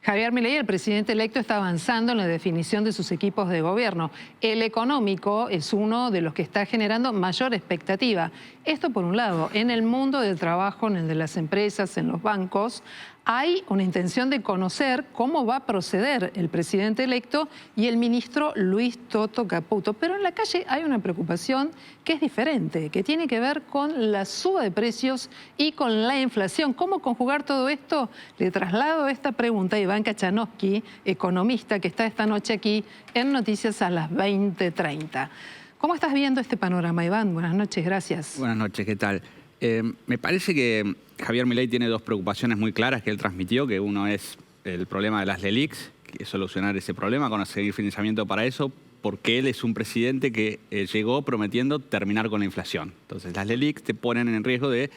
Javier Milei, el presidente electo, está avanzando en la definición de sus equipos de gobierno. El económico es uno de los que está generando mayor expectativa. Esto por un lado. En el mundo del trabajo, en el de las empresas, en los bancos, hay una intención de conocer cómo va a proceder el presidente electo y el ministro Luis Toto Caputo. Pero en la calle hay una preocupación que es diferente, que tiene que ver con la suba de precios y con la inflación. ¿Cómo conjugar todo esto? Le traslado esta pregunta a Iván Kachanowski, economista, que está esta noche aquí en Noticias a las 20:30. ¿Cómo estás viendo este panorama, Iván? Buenas noches, gracias. Buenas noches, ¿qué tal? Me parece que Javier Milei tiene dos preocupaciones muy claras que él transmitió, que uno es el problema de las LELIQs, que es solucionar ese problema, conseguir financiamiento para eso, porque él es un presidente que llegó prometiendo terminar con la inflación. Entonces las LELIQs te ponen en riesgo de,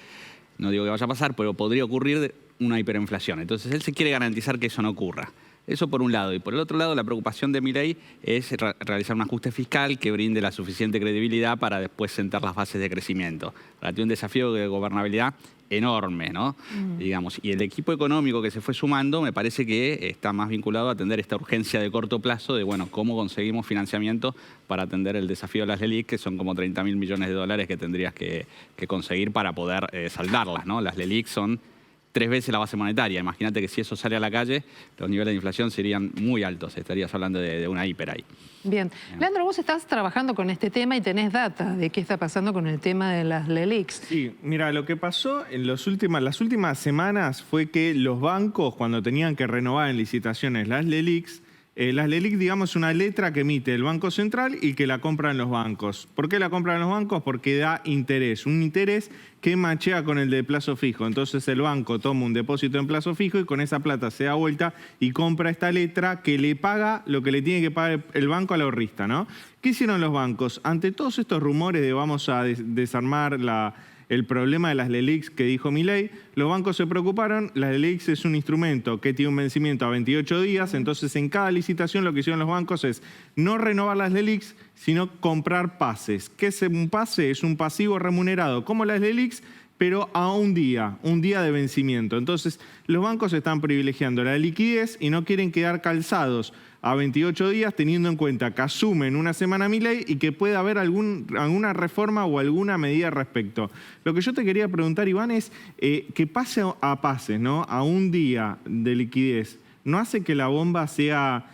no digo que vaya a pasar, pero podría ocurrir una hiperinflación. Entonces él se quiere garantizar que eso no ocurra. Eso por un lado. Y por el otro lado, la preocupación de Milei es realizar un ajuste fiscal que brinde la suficiente credibilidad para después sentar las bases de crecimiento. Tiene un desafío de gobernabilidad enorme, ¿no? Digamos. Y el equipo económico que se fue sumando me parece que está más vinculado a atender esta urgencia de corto plazo de, bueno, cómo conseguimos financiamiento para atender el desafío de las LELIQ, que son como 30.000 millones de dólares que tendrías que conseguir para poder saldarlas, ¿no? Las LELIQ son 3 veces la base monetaria. Imagínate que si eso sale a la calle, los niveles de inflación serían muy altos. Estarías hablando de una hiper ahí. Bien. Leandro, vos estás trabajando con este tema y tenés data de qué está pasando con el tema de las LELIQs. Sí, mira, lo que pasó en las últimas semanas fue que los bancos, cuando tenían que renovar en licitaciones las LELIQs, digamos, es una letra que emite el Banco Central y que la compran los bancos. ¿Por qué la compran los bancos? Porque da interés, un interés que machea con el de plazo fijo. Entonces el banco toma un depósito en plazo fijo y con esa plata se da vuelta y compra esta letra que le paga lo que le tiene que pagar el banco al ahorrista, ¿no? ¿Qué hicieron los bancos? Ante todos estos rumores de vamos a desarmar el problema de las LELIQs que dijo Milei, los bancos se preocuparon. Las LELIQs es un instrumento que tiene un vencimiento a 28 días, entonces en cada licitación lo que hicieron los bancos es no renovar las LELIQs, sino comprar pases. ¿Qué es un pase? Es un pasivo remunerado, como las LELIQs, pero a un día de vencimiento. Entonces los bancos están privilegiando la liquidez y no quieren quedar calzados a 28 días, teniendo en cuenta que asumen una semana Milei y que puede haber alguna reforma o alguna medida al respecto. Lo que yo te quería preguntar, Iván, es que pase a pases, ¿no? A un día de liquidez, ¿no hace que la bomba sea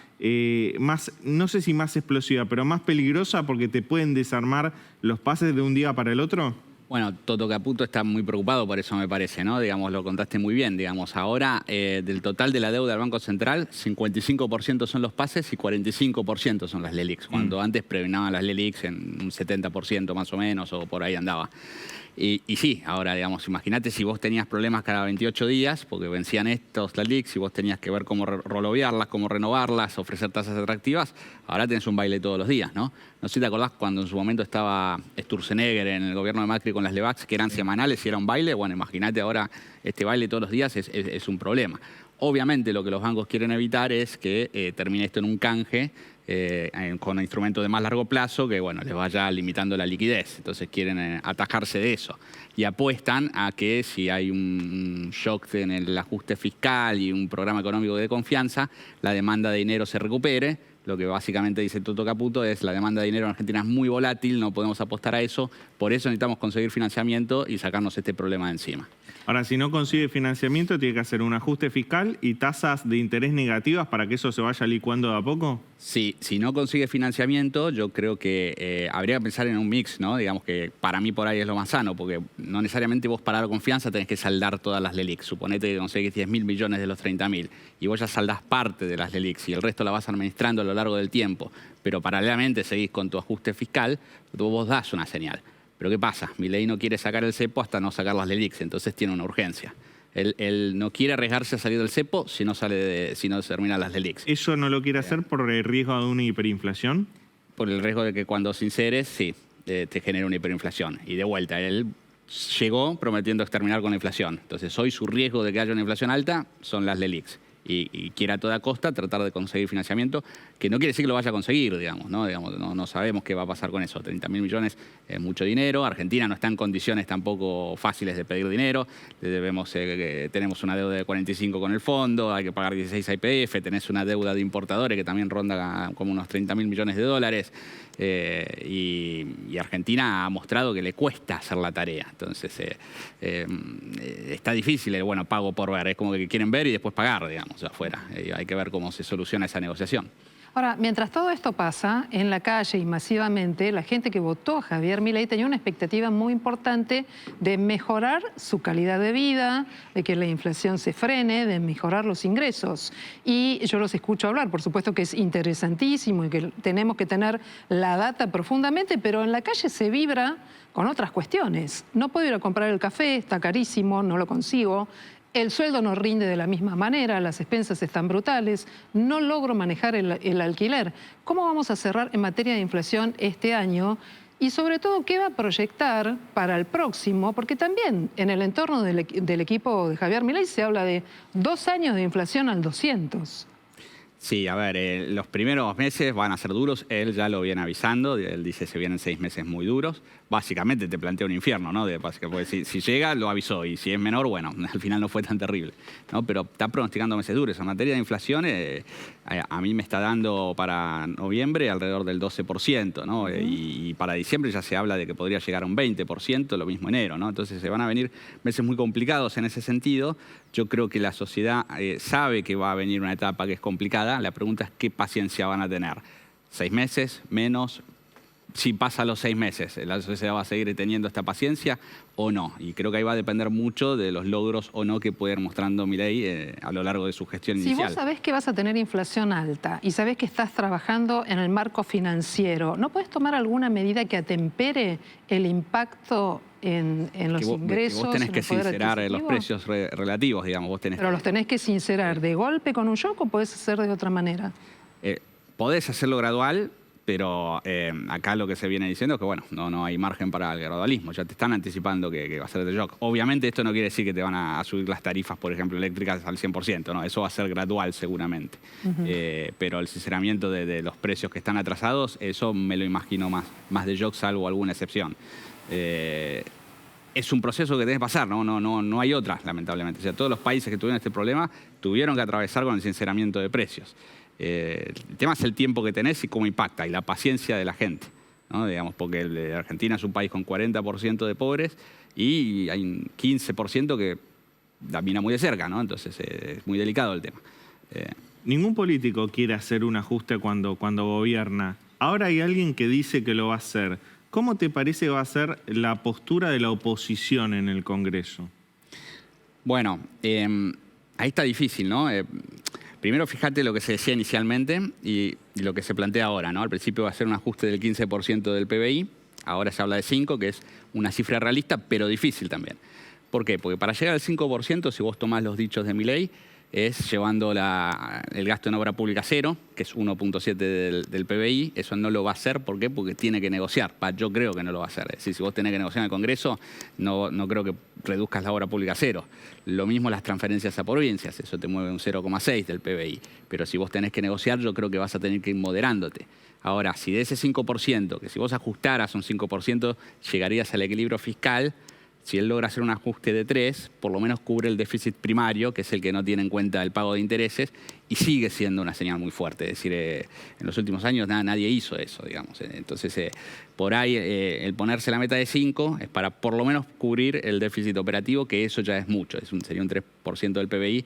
más, no sé si más explosiva, pero más peligrosa porque te pueden desarmar los pases de un día para el otro? Bueno, Toto Caputo está muy preocupado por eso, me parece, ¿no? Digamos, lo contaste muy bien. Digamos, ahora del total de la deuda del Banco Central, 55% son los pases y 45% son las LELIQs, cuando antes prevenían las LELIQs en un 70% más o menos, o por ahí andaba. Y sí, ahora, digamos, imagínate si vos tenías problemas cada 28 días, porque vencían estos LELIQs, y vos tenías que ver cómo rolovearlas, cómo renovarlas, ofrecer tasas atractivas, ahora tenés un baile todos los días, ¿no? No sé si te acordás cuando en su momento estaba Sturzenegger en el gobierno de Macri con las LEBACs, que eran semanales y era un baile. Bueno, imagínate ahora este baile todos los días es un problema. Obviamente lo que los bancos quieren evitar es que termine esto en un canje con instrumentos de más largo plazo que, bueno, les vaya limitando la liquidez. Entonces quieren atajarse de eso. Y apuestan a que si hay un shock en el ajuste fiscal y un programa económico de confianza, la demanda de dinero se recupere. Lo que básicamente dice Toto Caputo es la demanda de dinero en Argentina es muy volátil, no podemos apostar a eso, por eso necesitamos conseguir financiamiento y sacarnos este problema de encima. Ahora, si no consigue financiamiento, ¿tiene que hacer un ajuste fiscal y tasas de interés negativas para que eso se vaya licuando de a poco? Sí, si no consigue financiamiento, yo creo que habría que pensar en un mix, ¿no? Digamos que para mí por ahí es lo más sano, porque no necesariamente vos para dar confianza tenés que saldar todas las LELIQs. Suponete que conseguís 10.000 millones de los 30.000 y vos ya saldás parte de las LELIQs y el resto la vas administrando a lo largo del tiempo, pero paralelamente seguís con tu ajuste fiscal, vos das una señal. Pero ¿qué pasa? Milei no quiere sacar el cepo hasta no sacar las LELIQs, entonces tiene una urgencia. Él no quiere arriesgarse a salir del cepo si no se terminan las LELIQs. ¿Eso no lo quiere hacer por el riesgo de una hiperinflación? Por el riesgo de que cuando sinceres, sí, te genere una hiperinflación. Y de vuelta, él llegó prometiendo exterminar con la inflación. Entonces hoy su riesgo de que haya una inflación alta son las LELIQs. Y quiere a toda costa tratar de conseguir financiamiento, que no quiere decir que lo vaya a conseguir, digamos, ¿no? No sabemos qué va a pasar con eso. 30.000 millones es mucho dinero. Argentina no está en condiciones tampoco fáciles de pedir dinero. Tenemos una deuda de 45 con el fondo, hay que pagar 16 a YPF, tenés una deuda de importadores que también ronda como unos 30.000 millones de dólares. Y Argentina ha mostrado que le cuesta hacer la tarea. Entonces, está difícil el pago por ver. Es como que quieren ver y después pagar, digamos, afuera. Hay que ver cómo se soluciona esa negociación. Ahora, mientras todo esto pasa, en la calle y masivamente, la gente que votó a Javier Milei tenía una expectativa muy importante de mejorar su calidad de vida, de que la inflación se frene, de mejorar los ingresos. Y yo los escucho hablar, por supuesto que es interesantísimo y que tenemos que tener la data profundamente, pero en la calle se vibra con otras cuestiones. No puedo ir a comprar el café, está carísimo, no lo consigo. El sueldo no rinde de la misma manera, las expensas están brutales, no logro manejar el alquiler. ¿Cómo vamos a cerrar en materia de inflación este año? Y sobre todo, ¿qué va a proyectar para el próximo? Porque también en el entorno del equipo de Javier Milei se habla de 2 años de inflación al 200. Sí, a ver, los primeros meses van a ser duros, él ya lo viene avisando, él dice se vienen 6 meses muy duros, básicamente te plantea un infierno, ¿no? Porque si llega, lo avisó, y si es menor, bueno, al final no fue tan terrible, ¿no? Pero está pronosticando meses duros. En materia de inflación, a mí me está dando para noviembre alrededor del 12%, ¿no? Y para diciembre ya se habla de que podría llegar a un 20%, lo mismo enero, ¿no? Entonces se van a venir meses muy complicados en ese sentido. Yo creo que la sociedad sabe que va a venir una etapa que es complicada. La pregunta es qué paciencia van a tener. 6 meses, menos. Si pasa los 6 meses, ¿la sociedad va a seguir teniendo esta paciencia o no? Y creo que ahí va a depender mucho de los logros o no que puede ir mostrando Milei a lo largo de su gestión inicial. Si vos sabés que vas a tener inflación alta y sabés que estás trabajando en el marco financiero, ¿no puedes tomar alguna medida que atempere el impacto en los ingresos? Vos tenés que sincerar los precios relativos, digamos. Pero los tenés que sincerar de golpe con un shock o podés hacer de otra manera. Podés hacerlo gradual, pero acá lo que se viene diciendo es que, bueno, no hay margen para el gradualismo. Ya te están anticipando que va a ser de shock. Obviamente esto no quiere decir que te van a subir las tarifas, por ejemplo, eléctricas al 100%, ¿no? Eso va a ser gradual seguramente. Pero el sinceramiento de los precios que están atrasados, eso me lo imagino más de shock, salvo alguna excepción. Es un proceso que tenés que pasar, no hay otra, lamentablemente. O sea, todos los países que tuvieron este problema tuvieron que atravesar con el sinceramiento de precios. El tema es el tiempo que tenés y cómo impacta, y la paciencia de la gente, ¿no? Digamos, porque Argentina es un país con 40% de pobres y hay un 15% que la mira muy de cerca, ¿no? Entonces es muy delicado el tema. Ningún político quiere hacer un ajuste cuando gobierna. Ahora hay alguien que dice que lo va a hacer. ¿cómo te parece va a ser la postura de la oposición en el Congreso? Bueno, ahí está difícil, ¿no? Primero, fíjate lo que se decía inicialmente y lo que se plantea ahora, ¿no? Al principio va a ser un ajuste del 15% del PBI, ahora se habla de 5%, que es una cifra realista, pero difícil también. ¿Por qué? Porque para llegar al 5%, si vos tomás los dichos de Milei, es llevando el gasto en obra pública cero, que es 1.7 del PBI. Eso no lo va a hacer. ¿Por qué? Porque tiene que negociar. Yo creo que no lo va a hacer. Es decir, si vos tenés que negociar en el Congreso, no creo que reduzcas la obra pública cero. Lo mismo las transferencias a provincias. Eso te mueve un 0,6 del PBI. Pero si vos tenés que negociar, yo creo que vas a tener que ir moderándote. Ahora, si de ese 5%, que si vos ajustaras un 5%, llegarías al equilibrio fiscal. Si él logra hacer un ajuste de 3, por lo menos cubre el déficit primario, que es el que no tiene en cuenta el pago de intereses, y sigue siendo una señal muy fuerte. Es decir, en los últimos años nadie hizo eso, digamos. Entonces, por ahí, el ponerse la meta de 5 es para por lo menos cubrir el déficit operativo, que eso ya es mucho. Sería un 3% del PBI,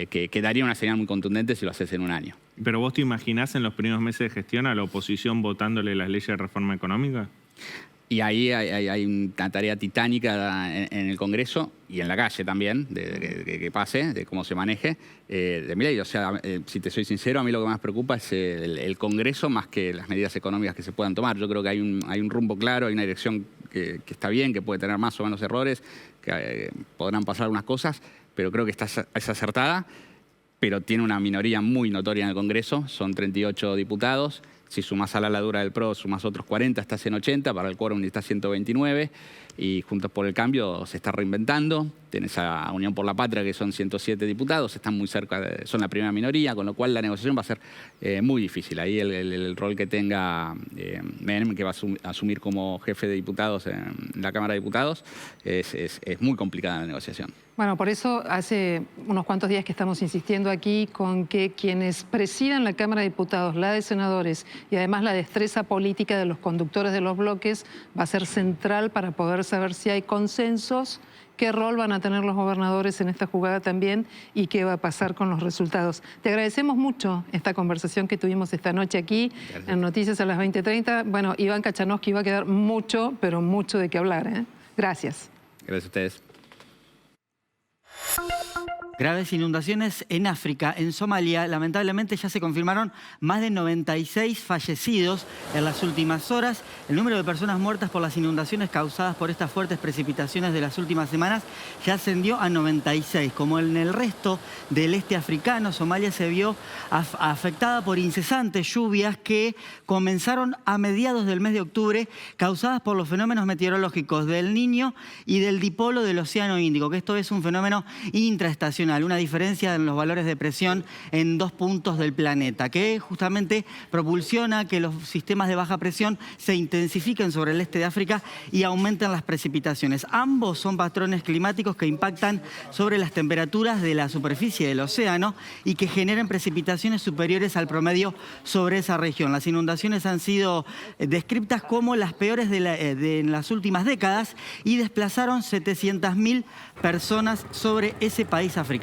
que daría una señal muy contundente si lo haces en un año. ¿Pero vos te imaginás en los primeros meses de gestión a la oposición votándole las leyes de reforma económica? Y ahí hay una tarea titánica en el Congreso y en la calle también, de que pase, de cómo se maneje, de Milei. O sea, si te soy sincero, a mí lo que más preocupa es el Congreso más que las medidas económicas que se puedan tomar. Yo creo que hay un rumbo claro, hay una dirección que está bien, que puede tener más o menos errores, que podrán pasar algunas cosas, pero creo que es acertada, pero tiene una minoría muy notoria en el Congreso, son 38 diputados. Si sumás a la dura del PRO, sumás otros 40, estás en 80, para el quórum estás 129, y Juntos por el Cambio se está reinventando. Tenés a Unión por la Patria, que son 107 diputados, están muy cerca, son la primera minoría, con lo cual la negociación va a ser muy difícil. Ahí el rol que tenga Menem, que va a asumir como jefe de diputados en la Cámara de Diputados, es muy complicada la negociación. Bueno, por eso hace unos cuantos días que estamos insistiendo aquí con que quienes presidan la Cámara de Diputados, la de senadores y además la destreza política de los conductores de los bloques va a ser central para poder saber si hay consensos, qué rol van a tener los gobernadores en esta jugada también y qué va a pasar con los resultados. Te agradecemos mucho esta conversación que tuvimos esta noche aquí en Noticias a las 20:30. Bueno, Iván Kachanowski va a quedar mucho, pero mucho de qué hablar, ¿eh? Gracias. Gracias a ustedes. Graves inundaciones en África. En Somalia, lamentablemente, ya se confirmaron más de 96 fallecidos en las últimas horas. El número de personas muertas por las inundaciones causadas por estas fuertes precipitaciones de las últimas semanas ya ascendió a 96. Como en el resto del este africano, Somalia se vio afectada por incesantes lluvias que comenzaron a mediados del mes de octubre, causadas por los fenómenos meteorológicos del Niño y del dipolo del Océano Índico, que esto es un fenómeno intraestacional. Una diferencia en los valores de presión en 2 puntos del planeta, que justamente propulsiona que los sistemas de baja presión se intensifiquen sobre el este de África y aumenten las precipitaciones. Ambos son patrones climáticos que impactan sobre las temperaturas de la superficie del océano y que generan precipitaciones superiores al promedio sobre esa región. Las inundaciones han sido descritas como las peores en las últimas décadas y desplazaron 700.000 personas sobre ese país africano.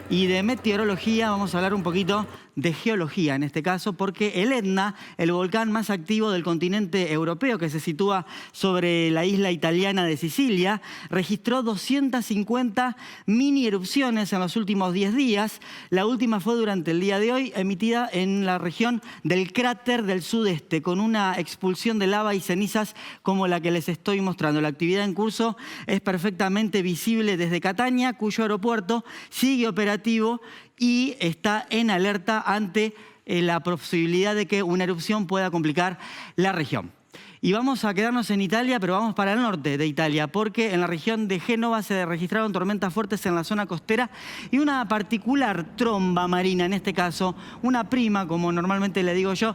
Y de meteorología vamos a hablar un poquito de geología en este caso, porque el Etna, el volcán más activo del continente europeo que se sitúa sobre la isla italiana de Sicilia, registró 250 mini erupciones en los últimos 10 días. La última fue durante el día de hoy, emitida en la región del cráter del sudeste, con una expulsión de lava y cenizas como la que les estoy mostrando. La actividad en curso es perfectamente visible desde Catania, cuyo aeropuerto sigue operativo y está en alerta ante la posibilidad de que una erupción pueda complicar la región. Y vamos a quedarnos en Italia, pero vamos para el norte de Italia, porque en la región de Génova se registraron tormentas fuertes en la zona costera y una particular tromba marina, en este caso una prima, como normalmente le digo yo,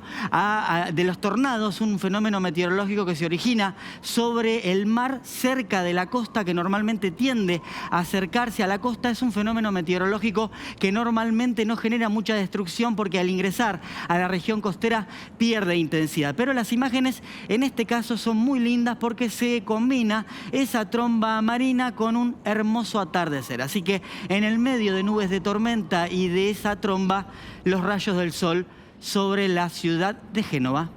de los tornados, un fenómeno meteorológico que se origina sobre el mar cerca de la costa, que normalmente tiende a acercarse a la costa. Es un fenómeno meteorológico que normalmente no genera mucha destrucción porque al ingresar a la región costera pierde intensidad. Pero las imágenes en este caso son muy lindas porque se combina esa tromba marina con un hermoso atardecer. Así que en el medio de nubes de tormenta y de esa tromba, los rayos del sol sobre la ciudad de Génova.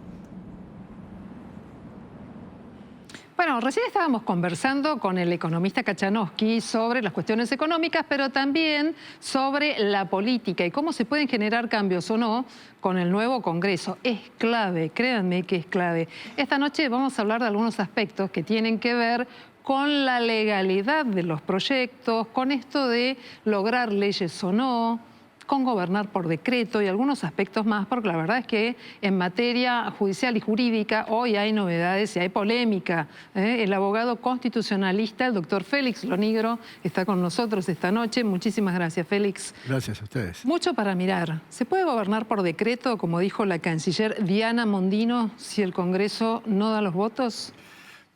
Bueno, recién estábamos conversando con el economista Kachanowski sobre las cuestiones económicas, pero también sobre la política y cómo se pueden generar cambios o no con el nuevo Congreso. Es clave, créanme que es clave. Esta noche vamos a hablar de algunos aspectos que tienen que ver con la legalidad de los proyectos, con esto de lograr leyes o no, con gobernar por decreto y algunos aspectos más, porque la verdad es que en materia judicial y jurídica hoy hay novedades y hay polémica. El abogado constitucionalista, el doctor Félix Lonigro, está con nosotros esta noche. Muchísimas gracias, Félix. Gracias a ustedes. Mucho para mirar. ¿Se puede gobernar por decreto, como dijo la canciller Diana Mondino, si el Congreso no da los votos?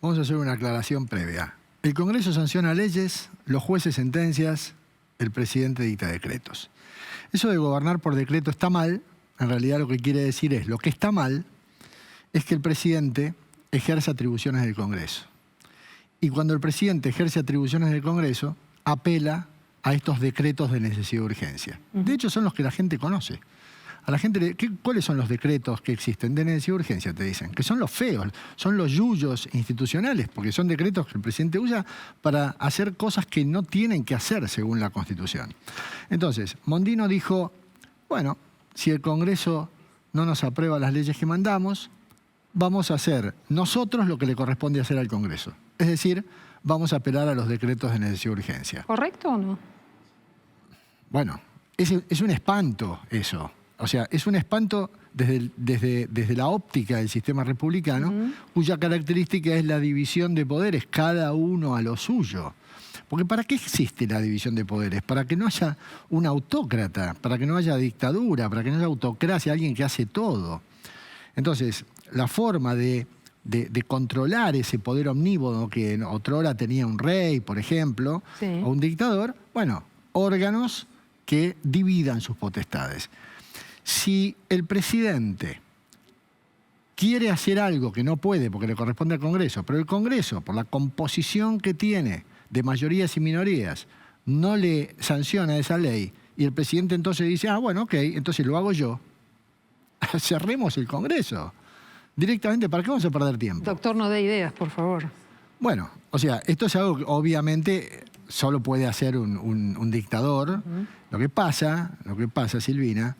Vamos a hacer una aclaración previa. El Congreso sanciona leyes, los jueces sentencias, el presidente dicta decretos. Eso de gobernar por decreto está mal. En realidad lo que quiere decir es, lo que está mal es que el presidente ejerce atribuciones del Congreso. Y cuando el presidente ejerce atribuciones del Congreso, apela a estos decretos de necesidad y urgencia. De hecho, son los que la gente conoce. A la gente, ¿cuáles son los decretos que existen de necesidad y urgencia? Te dicen que son los feos, son los yuyos institucionales, porque son decretos que el presidente usa para hacer cosas que no tienen que hacer según la Constitución. Entonces, Mondino dijo, bueno, si el Congreso no nos aprueba las leyes que mandamos, vamos a hacer nosotros lo que le corresponde hacer al Congreso. Es decir, vamos a apelar a los decretos de necesidad y urgencia. ¿Correcto o no? Bueno, es un espanto eso. O sea, es un espanto desde la óptica del sistema republicano, cuya característica es la división de poderes, cada uno a lo suyo. Porque ¿para qué existe la división de poderes? Para que no haya un autócrata, para que no haya dictadura, para que no haya autocracia, alguien que hace todo. Entonces, la forma de controlar ese poder omnívodo que otrora tenía un rey, por ejemplo, o un dictador, bueno, órganos que dividan sus potestades. Si el presidente quiere hacer algo que no puede porque le corresponde al Congreso, pero el Congreso, por la composición que tiene de mayorías y minorías, no le sanciona esa ley, y el presidente entonces dice, bueno, ok, entonces lo hago yo, cerremos el Congreso. Directamente, ¿para qué vamos a perder tiempo? Doctor, no dé ideas, por favor. Bueno, o sea, esto es algo que obviamente solo puede hacer un dictador. Lo que pasa, Silvina,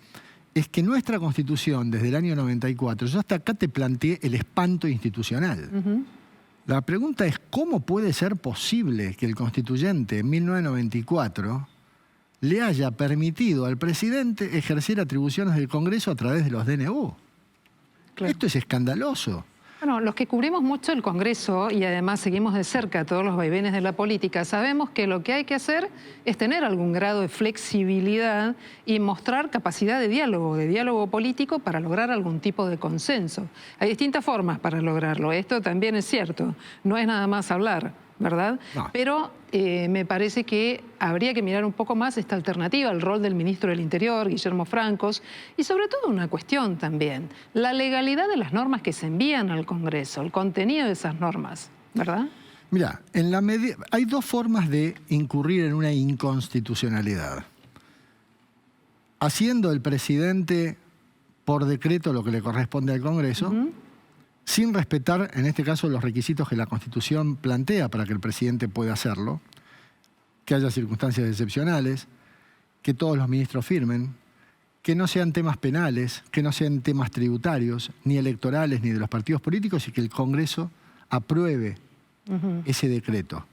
es que nuestra Constitución, desde el año 94, yo hasta acá te planteé el espanto institucional. La pregunta es, ¿cómo puede ser posible que el constituyente en 1994 le haya permitido al presidente ejercer atribuciones del Congreso a través de los DNU? Claro. Esto es escandaloso. Bueno, los que cubrimos mucho el Congreso y además seguimos de cerca todos los vaivenes de la política, sabemos que lo que hay que hacer es tener algún grado de flexibilidad y mostrar capacidad de diálogo político para lograr algún tipo de consenso. Hay distintas formas para lograrlo, esto también es cierto, no es nada más hablar, ¿verdad? No. Pero me parece que habría que mirar un poco más esta alternativa, el rol del ministro del Interior, Guillermo Francos, y sobre todo una cuestión también, la legalidad de las normas que se envían al Congreso, el contenido de esas normas, ¿verdad? Mira, hay dos formas de incurrir en una inconstitucionalidad. Haciendo el presidente por decreto lo que le corresponde al Congreso, sin respetar, en este caso, los requisitos que la Constitución plantea para que el presidente pueda hacerlo, que haya circunstancias excepcionales, que todos los ministros firmen, que no sean temas penales, que no sean temas tributarios, ni electorales, ni de los partidos políticos, y que el Congreso apruebe ese decreto.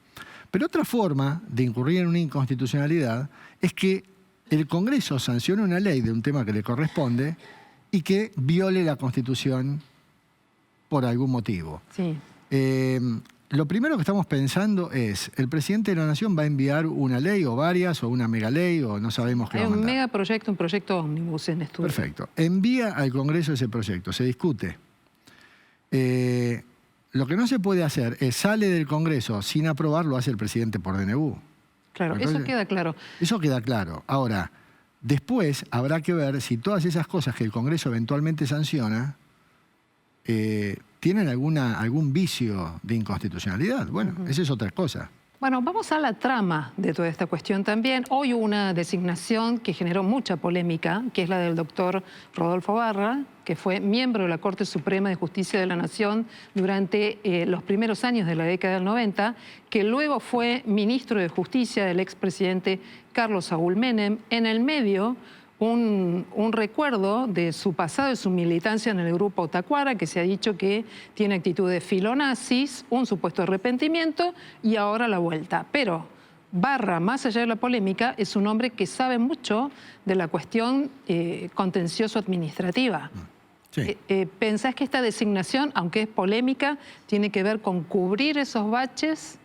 Pero otra forma de incurrir en una inconstitucionalidad es que el Congreso sancione una ley de un tema que le corresponde y que viole la Constitución por algún motivo. Sí. Lo primero que estamos pensando es, el presidente de la Nación va a enviar una ley o varias, o una megaley, o no sabemos qué va a mandar. Hay un megaproyecto, un proyecto ómnibus en estudio. Perfecto. Envía al Congreso ese proyecto, se discute. Lo que no se puede hacer es, sale del Congreso sin aprobar, lo hace el presidente por DNU. Claro, entonces, eso queda claro. Eso queda claro. Ahora, después habrá que ver si todas esas cosas que el Congreso eventualmente sanciona tienen algún vicio de inconstitucionalidad. Bueno, esa es otra cosa. Bueno, vamos a la trama de toda esta cuestión también. Hoy hubo una designación que generó mucha polémica, que es la del doctor Rodolfo Barra, que fue miembro de la Corte Suprema de Justicia de la Nación durante los primeros años de la década del 90, que luego fue ministro de Justicia del expresidente Carlos Saúl Menem. En el medio, un recuerdo de su pasado y su militancia en el grupo Tacuara, que se ha dicho que tiene actitudes filonazis, un supuesto arrepentimiento y ahora la vuelta. Pero Barra, más allá de la polémica, es un hombre que sabe mucho de la cuestión contencioso-administrativa. Sí. ¿Pensás que esta designación, aunque es polémica, tiene que ver con cubrir esos baches?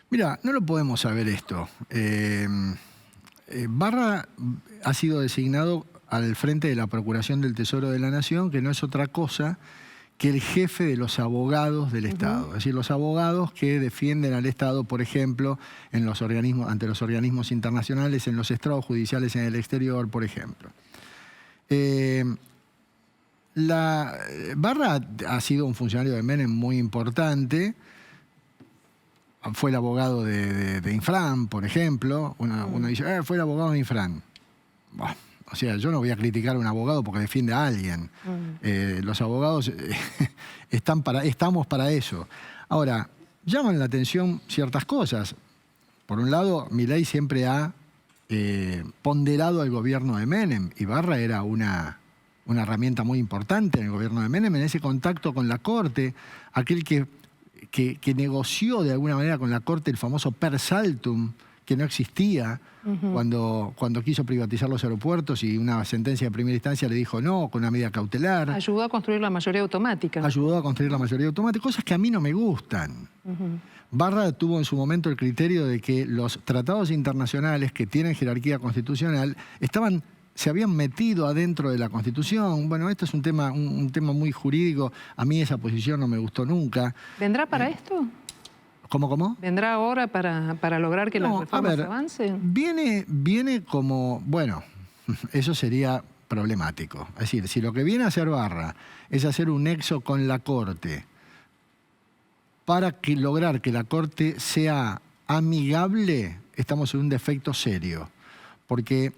Mira, no lo podemos saber esto. Barra ha sido designado al frente de la Procuración del Tesoro de la Nación, que no es otra cosa que el jefe de los abogados del Estado. Es decir, los abogados que defienden al Estado, por ejemplo, en los organismos, ante los organismos internacionales, en los estrados judiciales en el exterior, por ejemplo. Barra ha sido un funcionario de Menem muy importante. Fue el abogado de Infran, por ejemplo. Uno dice, fue el abogado de Infran. Bah, o sea, yo no voy a criticar a un abogado porque defiende a alguien. Los abogados estamos para eso. Ahora, llaman la atención ciertas cosas. Por un lado, Milei siempre ha ponderado al gobierno de Menem. Y Barra era una herramienta muy importante en el gobierno de Menem, en ese contacto con la Corte, aquel que negoció de alguna manera con la Corte el famoso per saltum, que no existía cuando quiso privatizar los aeropuertos y una sentencia de primera instancia le dijo no, con una medida cautelar. Ayudó a construir la mayoría automática. Ayudó a construir la mayoría automática, cosas que a mí no me gustan. Barra tuvo en su momento el criterio de que los tratados internacionales que tienen jerarquía constitucional se habían metido adentro de la Constitución. Bueno, esto es un tema muy jurídico. A mí esa posición no me gustó nunca. ¿Vendrá para esto? ¿Cómo? ¿Vendrá ahora para lograr que las reformas avancen? Viene como... Bueno, eso sería problemático. Es decir, si lo que viene a hacer Barra es hacer un nexo con la Corte para lograr que la Corte sea amigable, estamos en un defecto serio. Porque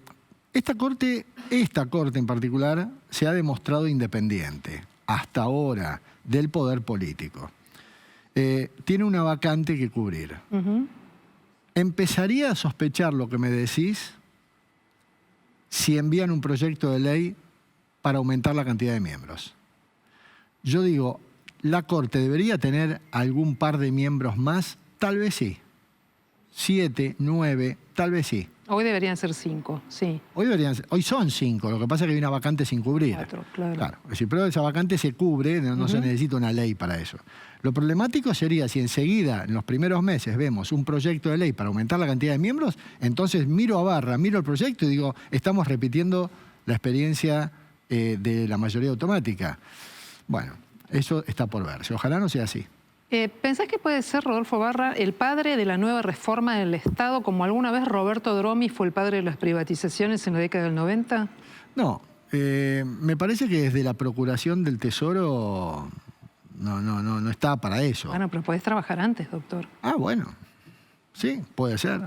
esta corte en particular se ha demostrado independiente, hasta ahora, del poder político. Tiene una vacante que cubrir. Empezaría a sospechar lo que me decís si envían un proyecto de ley para aumentar la cantidad de miembros. Yo digo, ¿la Corte debería tener algún par de miembros más? Tal vez sí. 7, 9, tal vez sí. Hoy deberían ser 5, sí. Hoy son 5, lo que pasa es que hay una vacante sin cubrir. 4, claro. Es decir, pero esa vacante se cubre, no se necesita una ley para eso. Lo problemático sería si enseguida, en los primeros meses, vemos un proyecto de ley para aumentar la cantidad de miembros, entonces miro a Barra, miro el proyecto y digo, estamos repitiendo la experiencia de la mayoría automática. Bueno, eso está por verse. Ojalá no sea así. ¿Pensás que puede ser Rodolfo Barra el padre de la nueva reforma del Estado, como alguna vez Roberto Dromi fue el padre de las privatizaciones en la década del 90? No, me parece que desde la Procuración del Tesoro no está para eso. Bueno, pero podés trabajar antes, doctor. Ah, bueno, sí, puede ser.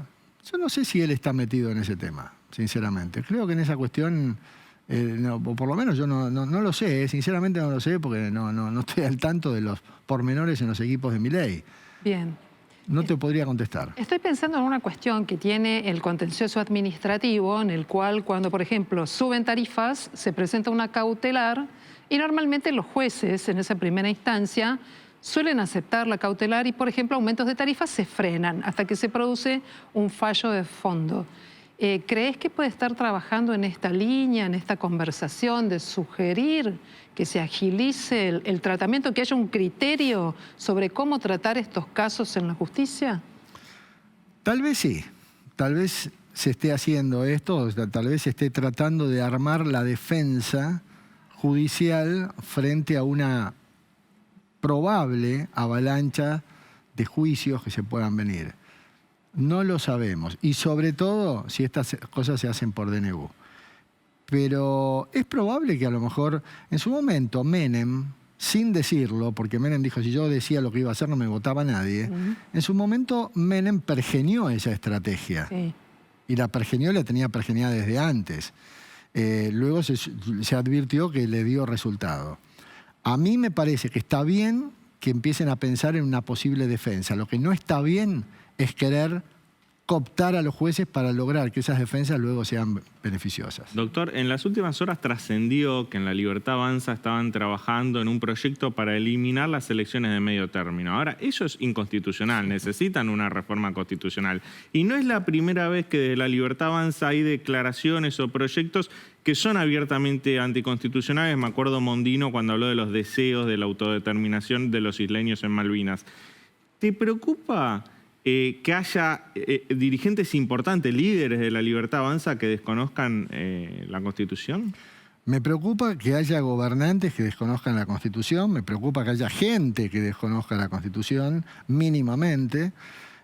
Yo no sé si él está metido en ese tema, sinceramente. Creo que en esa cuestión... por lo menos yo no lo sé, sinceramente no lo sé porque no estoy al tanto de los pormenores en los equipos de Milei. Bien. No te podría contestar. Estoy pensando en una cuestión que tiene el contencioso administrativo, en el cual cuando, por ejemplo, suben tarifas, se presenta una cautelar y normalmente los jueces en esa primera instancia suelen aceptar la cautelar y, por ejemplo, aumentos de tarifas se frenan hasta que se produce un fallo de fondo. ¿Crees que puede estar trabajando en esta línea, en esta conversación de sugerir que se agilice el tratamiento, que haya un criterio sobre cómo tratar estos casos en la justicia? Tal vez sí. Tal vez se esté haciendo esto, tal vez se esté tratando de armar la defensa judicial frente a una probable avalancha de juicios que se puedan venir. No lo sabemos. Y sobre todo si estas cosas se hacen por DNU. Pero es probable que a lo mejor en su momento Menem sin decirlo, porque Menem dijo, si yo decía lo que iba a hacer no me votaba nadie, en su momento Menem pergenió esa estrategia. Sí. Y la pergenió, la tenía pergeniada desde antes. Luego se advirtió que le dio resultado. A mí me parece que está bien que empiecen a pensar en una posible defensa. Lo que no está bien es querer cooptar a los jueces para lograr que esas defensas luego sean beneficiosas. Doctor, en las últimas horas trascendió que en La Libertad Avanza estaban trabajando en un proyecto para eliminar las elecciones de medio término. Ahora, eso es inconstitucional, necesitan una reforma constitucional. Y no es la primera vez que de La Libertad Avanza hay declaraciones o proyectos que son abiertamente anticonstitucionales. Me acuerdo Mondino cuando habló de los deseos de la autodeterminación de los isleños en Malvinas. ¿Te preocupa que haya dirigentes importantes, líderes de La Libertad Avanza que desconozcan la Constitución? Me preocupa que haya gobernantes que desconozcan la Constitución, me preocupa que haya gente que desconozca la Constitución mínimamente.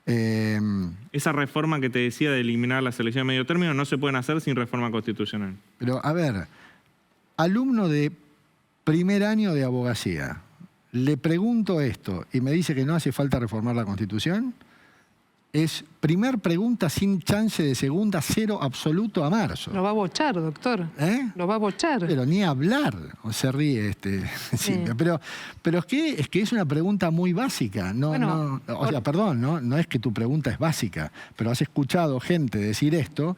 Esa reforma que te decía de eliminar las elecciones de medio término no se pueden hacer sin reforma constitucional. Pero, a ver, alumno de primer año de abogacía, le pregunto esto y me dice que no hace falta reformar la Constitución. Es primer pregunta sin chance de segunda, 0 absoluto a marzo. Lo va a bochar, doctor. Lo va a bochar. Pero ni hablar, se ríe Sí. Pero es que es una pregunta muy básica. No es que tu pregunta es básica, pero has escuchado gente decir esto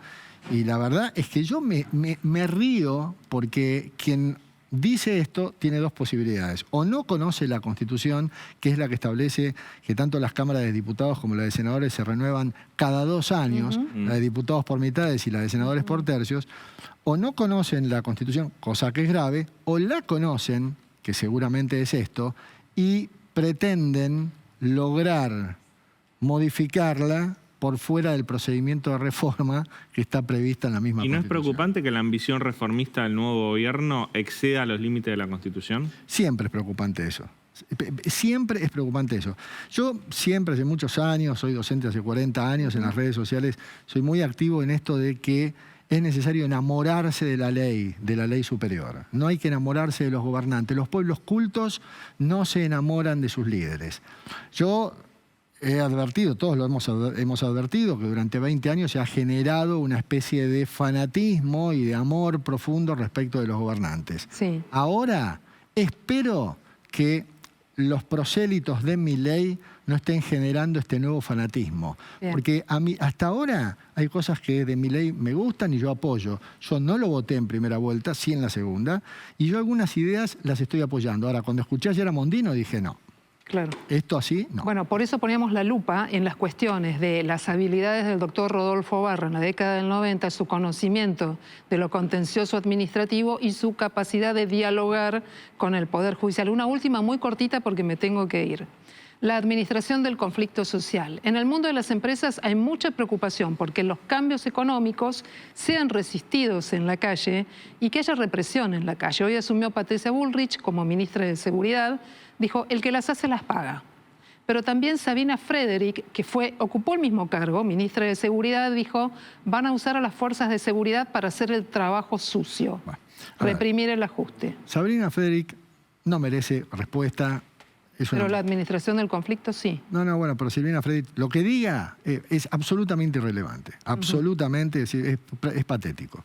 y la verdad es que yo me río porque quien dice esto tiene dos posibilidades. O no conoce la Constitución, que es la que establece que tanto las cámaras de diputados como la de senadores se renuevan cada 2 años, la de diputados por mitades y la de senadores por tercios. O no conocen la Constitución, cosa que es grave, o la conocen, que seguramente es esto, y pretenden lograr modificarla por fuera del procedimiento de reforma que está prevista en la misma Constitución. ¿Y no es preocupante que la ambición reformista del nuevo gobierno exceda los límites de la Constitución? Siempre es preocupante eso. Siempre es preocupante eso. Yo siempre, hace muchos años, soy docente hace 40 años en las redes sociales, soy muy activo en esto de que es necesario enamorarse de la ley superior. No hay que enamorarse de los gobernantes. Los pueblos cultos no se enamoran de sus líderes. Yo he advertido, todos lo hemos advertido, que durante 20 años se ha generado una especie de fanatismo y de amor profundo respecto de los gobernantes. Sí. Ahora espero que los prosélitos de Milei no estén generando este nuevo fanatismo. Bien. Porque a mí, hasta ahora hay cosas que de Milei me gustan y yo apoyo. Yo no lo voté en primera vuelta, sí en la segunda, y yo algunas ideas las estoy apoyando. Ahora, cuando escuché ayer a Mondino dije no. Claro. ¿Esto así? No. Bueno, por eso poníamos la lupa en las cuestiones de las habilidades del doctor Rodolfo Barra en la década del 90, su conocimiento de lo contencioso administrativo y su capacidad de dialogar con el Poder Judicial. Una última muy cortita porque me tengo que ir. La administración del conflicto social. En el mundo de las empresas hay mucha preocupación porque los cambios económicos sean resistidos en la calle y que haya represión en la calle. Hoy asumió Patricia Bullrich como ministra de Seguridad. Dijo, el que las hace las paga. Pero también Sabina Frederick, que ocupó el mismo cargo, ministra de Seguridad, dijo, van a usar a las fuerzas de seguridad para hacer el trabajo sucio, reprimir el ajuste. Sabina Frederick no merece respuesta. Pero la administración del conflicto sí. No, bueno, pero Silvina Frederick, lo que diga es absolutamente irrelevante. Absolutamente, es patético.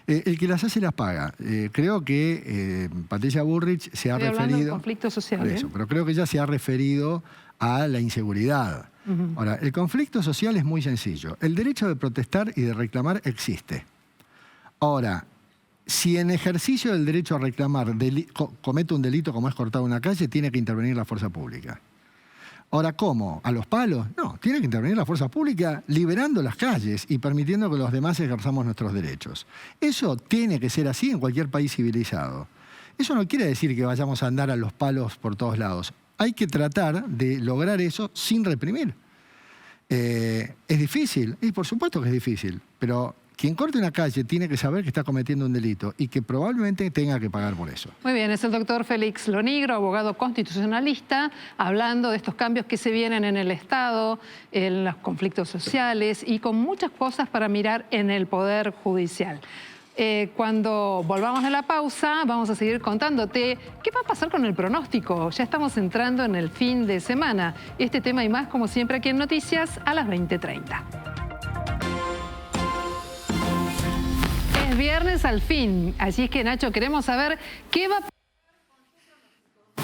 El que las hace las paga. Creo que Patricia Bullrich se ha referido... Estoy hablando del conflicto social. Eso, pero creo que ella se ha referido a la inseguridad. Ahora, el conflicto social es muy sencillo. El derecho de protestar y de reclamar existe. Ahora, si en ejercicio del derecho a reclamar comete un delito como es cortar una calle, tiene que intervenir la fuerza pública. Ahora, ¿cómo? ¿A los palos? No, tiene que intervenir la fuerza pública liberando las calles y permitiendo que los demás ejerzamos nuestros derechos. Eso tiene que ser así en cualquier país civilizado. Eso no quiere decir que vayamos a andar a los palos por todos lados. Hay que tratar de lograr eso sin reprimir. ¿Es difícil? Y por supuesto que es difícil, pero quien corte una calle tiene que saber que está cometiendo un delito y que probablemente tenga que pagar por eso. Muy bien, es el doctor Félix Lonigro, abogado constitucionalista, hablando de estos cambios que se vienen en el Estado, en los conflictos sociales y con muchas cosas para mirar en el Poder Judicial. Cuando volvamos de la pausa, vamos a seguir contándote qué va a pasar con el pronóstico. Ya estamos entrando en el fin de semana. Este tema y más, como siempre, aquí en Noticias a las 20:30. Es viernes al fin, así es que, Nacho, queremos saber qué va a pasar.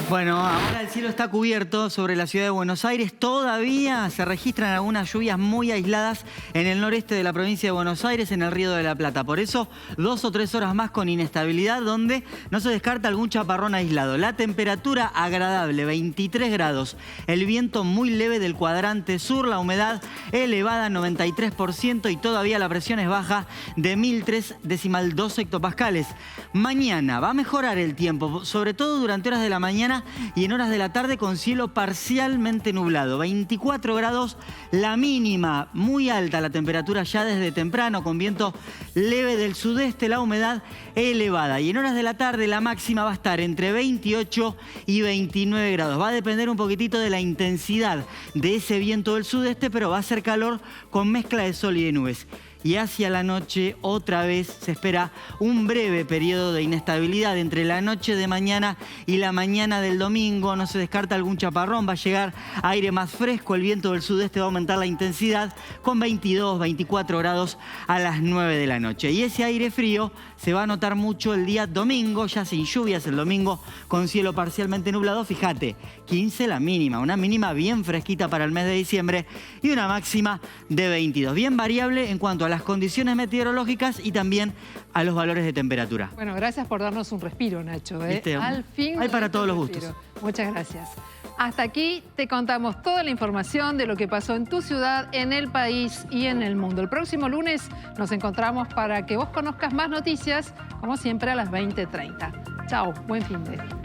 Bueno, ahora el cielo está cubierto sobre la ciudad de Buenos Aires. Todavía se registran algunas lluvias muy aisladas en el noreste de la provincia de Buenos Aires, en el Río de la Plata. Por eso, 2 o 3 horas más con inestabilidad, donde no se descarta algún chaparrón aislado. La temperatura agradable, 23 grados. El viento muy leve del cuadrante sur, la humedad elevada, 93%, y todavía la presión es baja de 1003,2 hectopascales. Mañana va a mejorar el tiempo, sobre todo durante horas de la mañana y en horas de la tarde, con cielo parcialmente nublado. 24 grados la mínima, muy alta la temperatura ya desde temprano, con viento leve del sudeste, la humedad elevada. Y en horas de la tarde la máxima va a estar entre 28 y 29 grados. Va a depender un poquitito de la intensidad de ese viento del sudeste, pero va a ser calor con mezcla de sol y de nubes. Y hacia la noche otra vez se espera un breve periodo de inestabilidad entre la noche de mañana y la mañana del domingo. No se descarta algún chaparrón, va a llegar aire más fresco, el viento del sudeste va a aumentar la intensidad con 22, 24 grados a las 9 de la noche. Y ese aire frío se va a notar mucho el día domingo, ya sin lluvias el domingo, con cielo parcialmente nublado. Fíjate, 15 la mínima, una mínima bien fresquita para el mes de diciembre y una máxima de 22. Bien variable en cuanto a las condiciones meteorológicas y también a los valores de temperatura. Bueno, gracias por darnos un respiro, Nacho. Al fin hay para todos los gustos. Muchas gracias. Hasta aquí te contamos toda la información de lo que pasó en tu ciudad, en el país y en el mundo. El próximo lunes nos encontramos para que vos conozcas más noticias, como siempre, a las 20:30. Chao, buen fin de semana.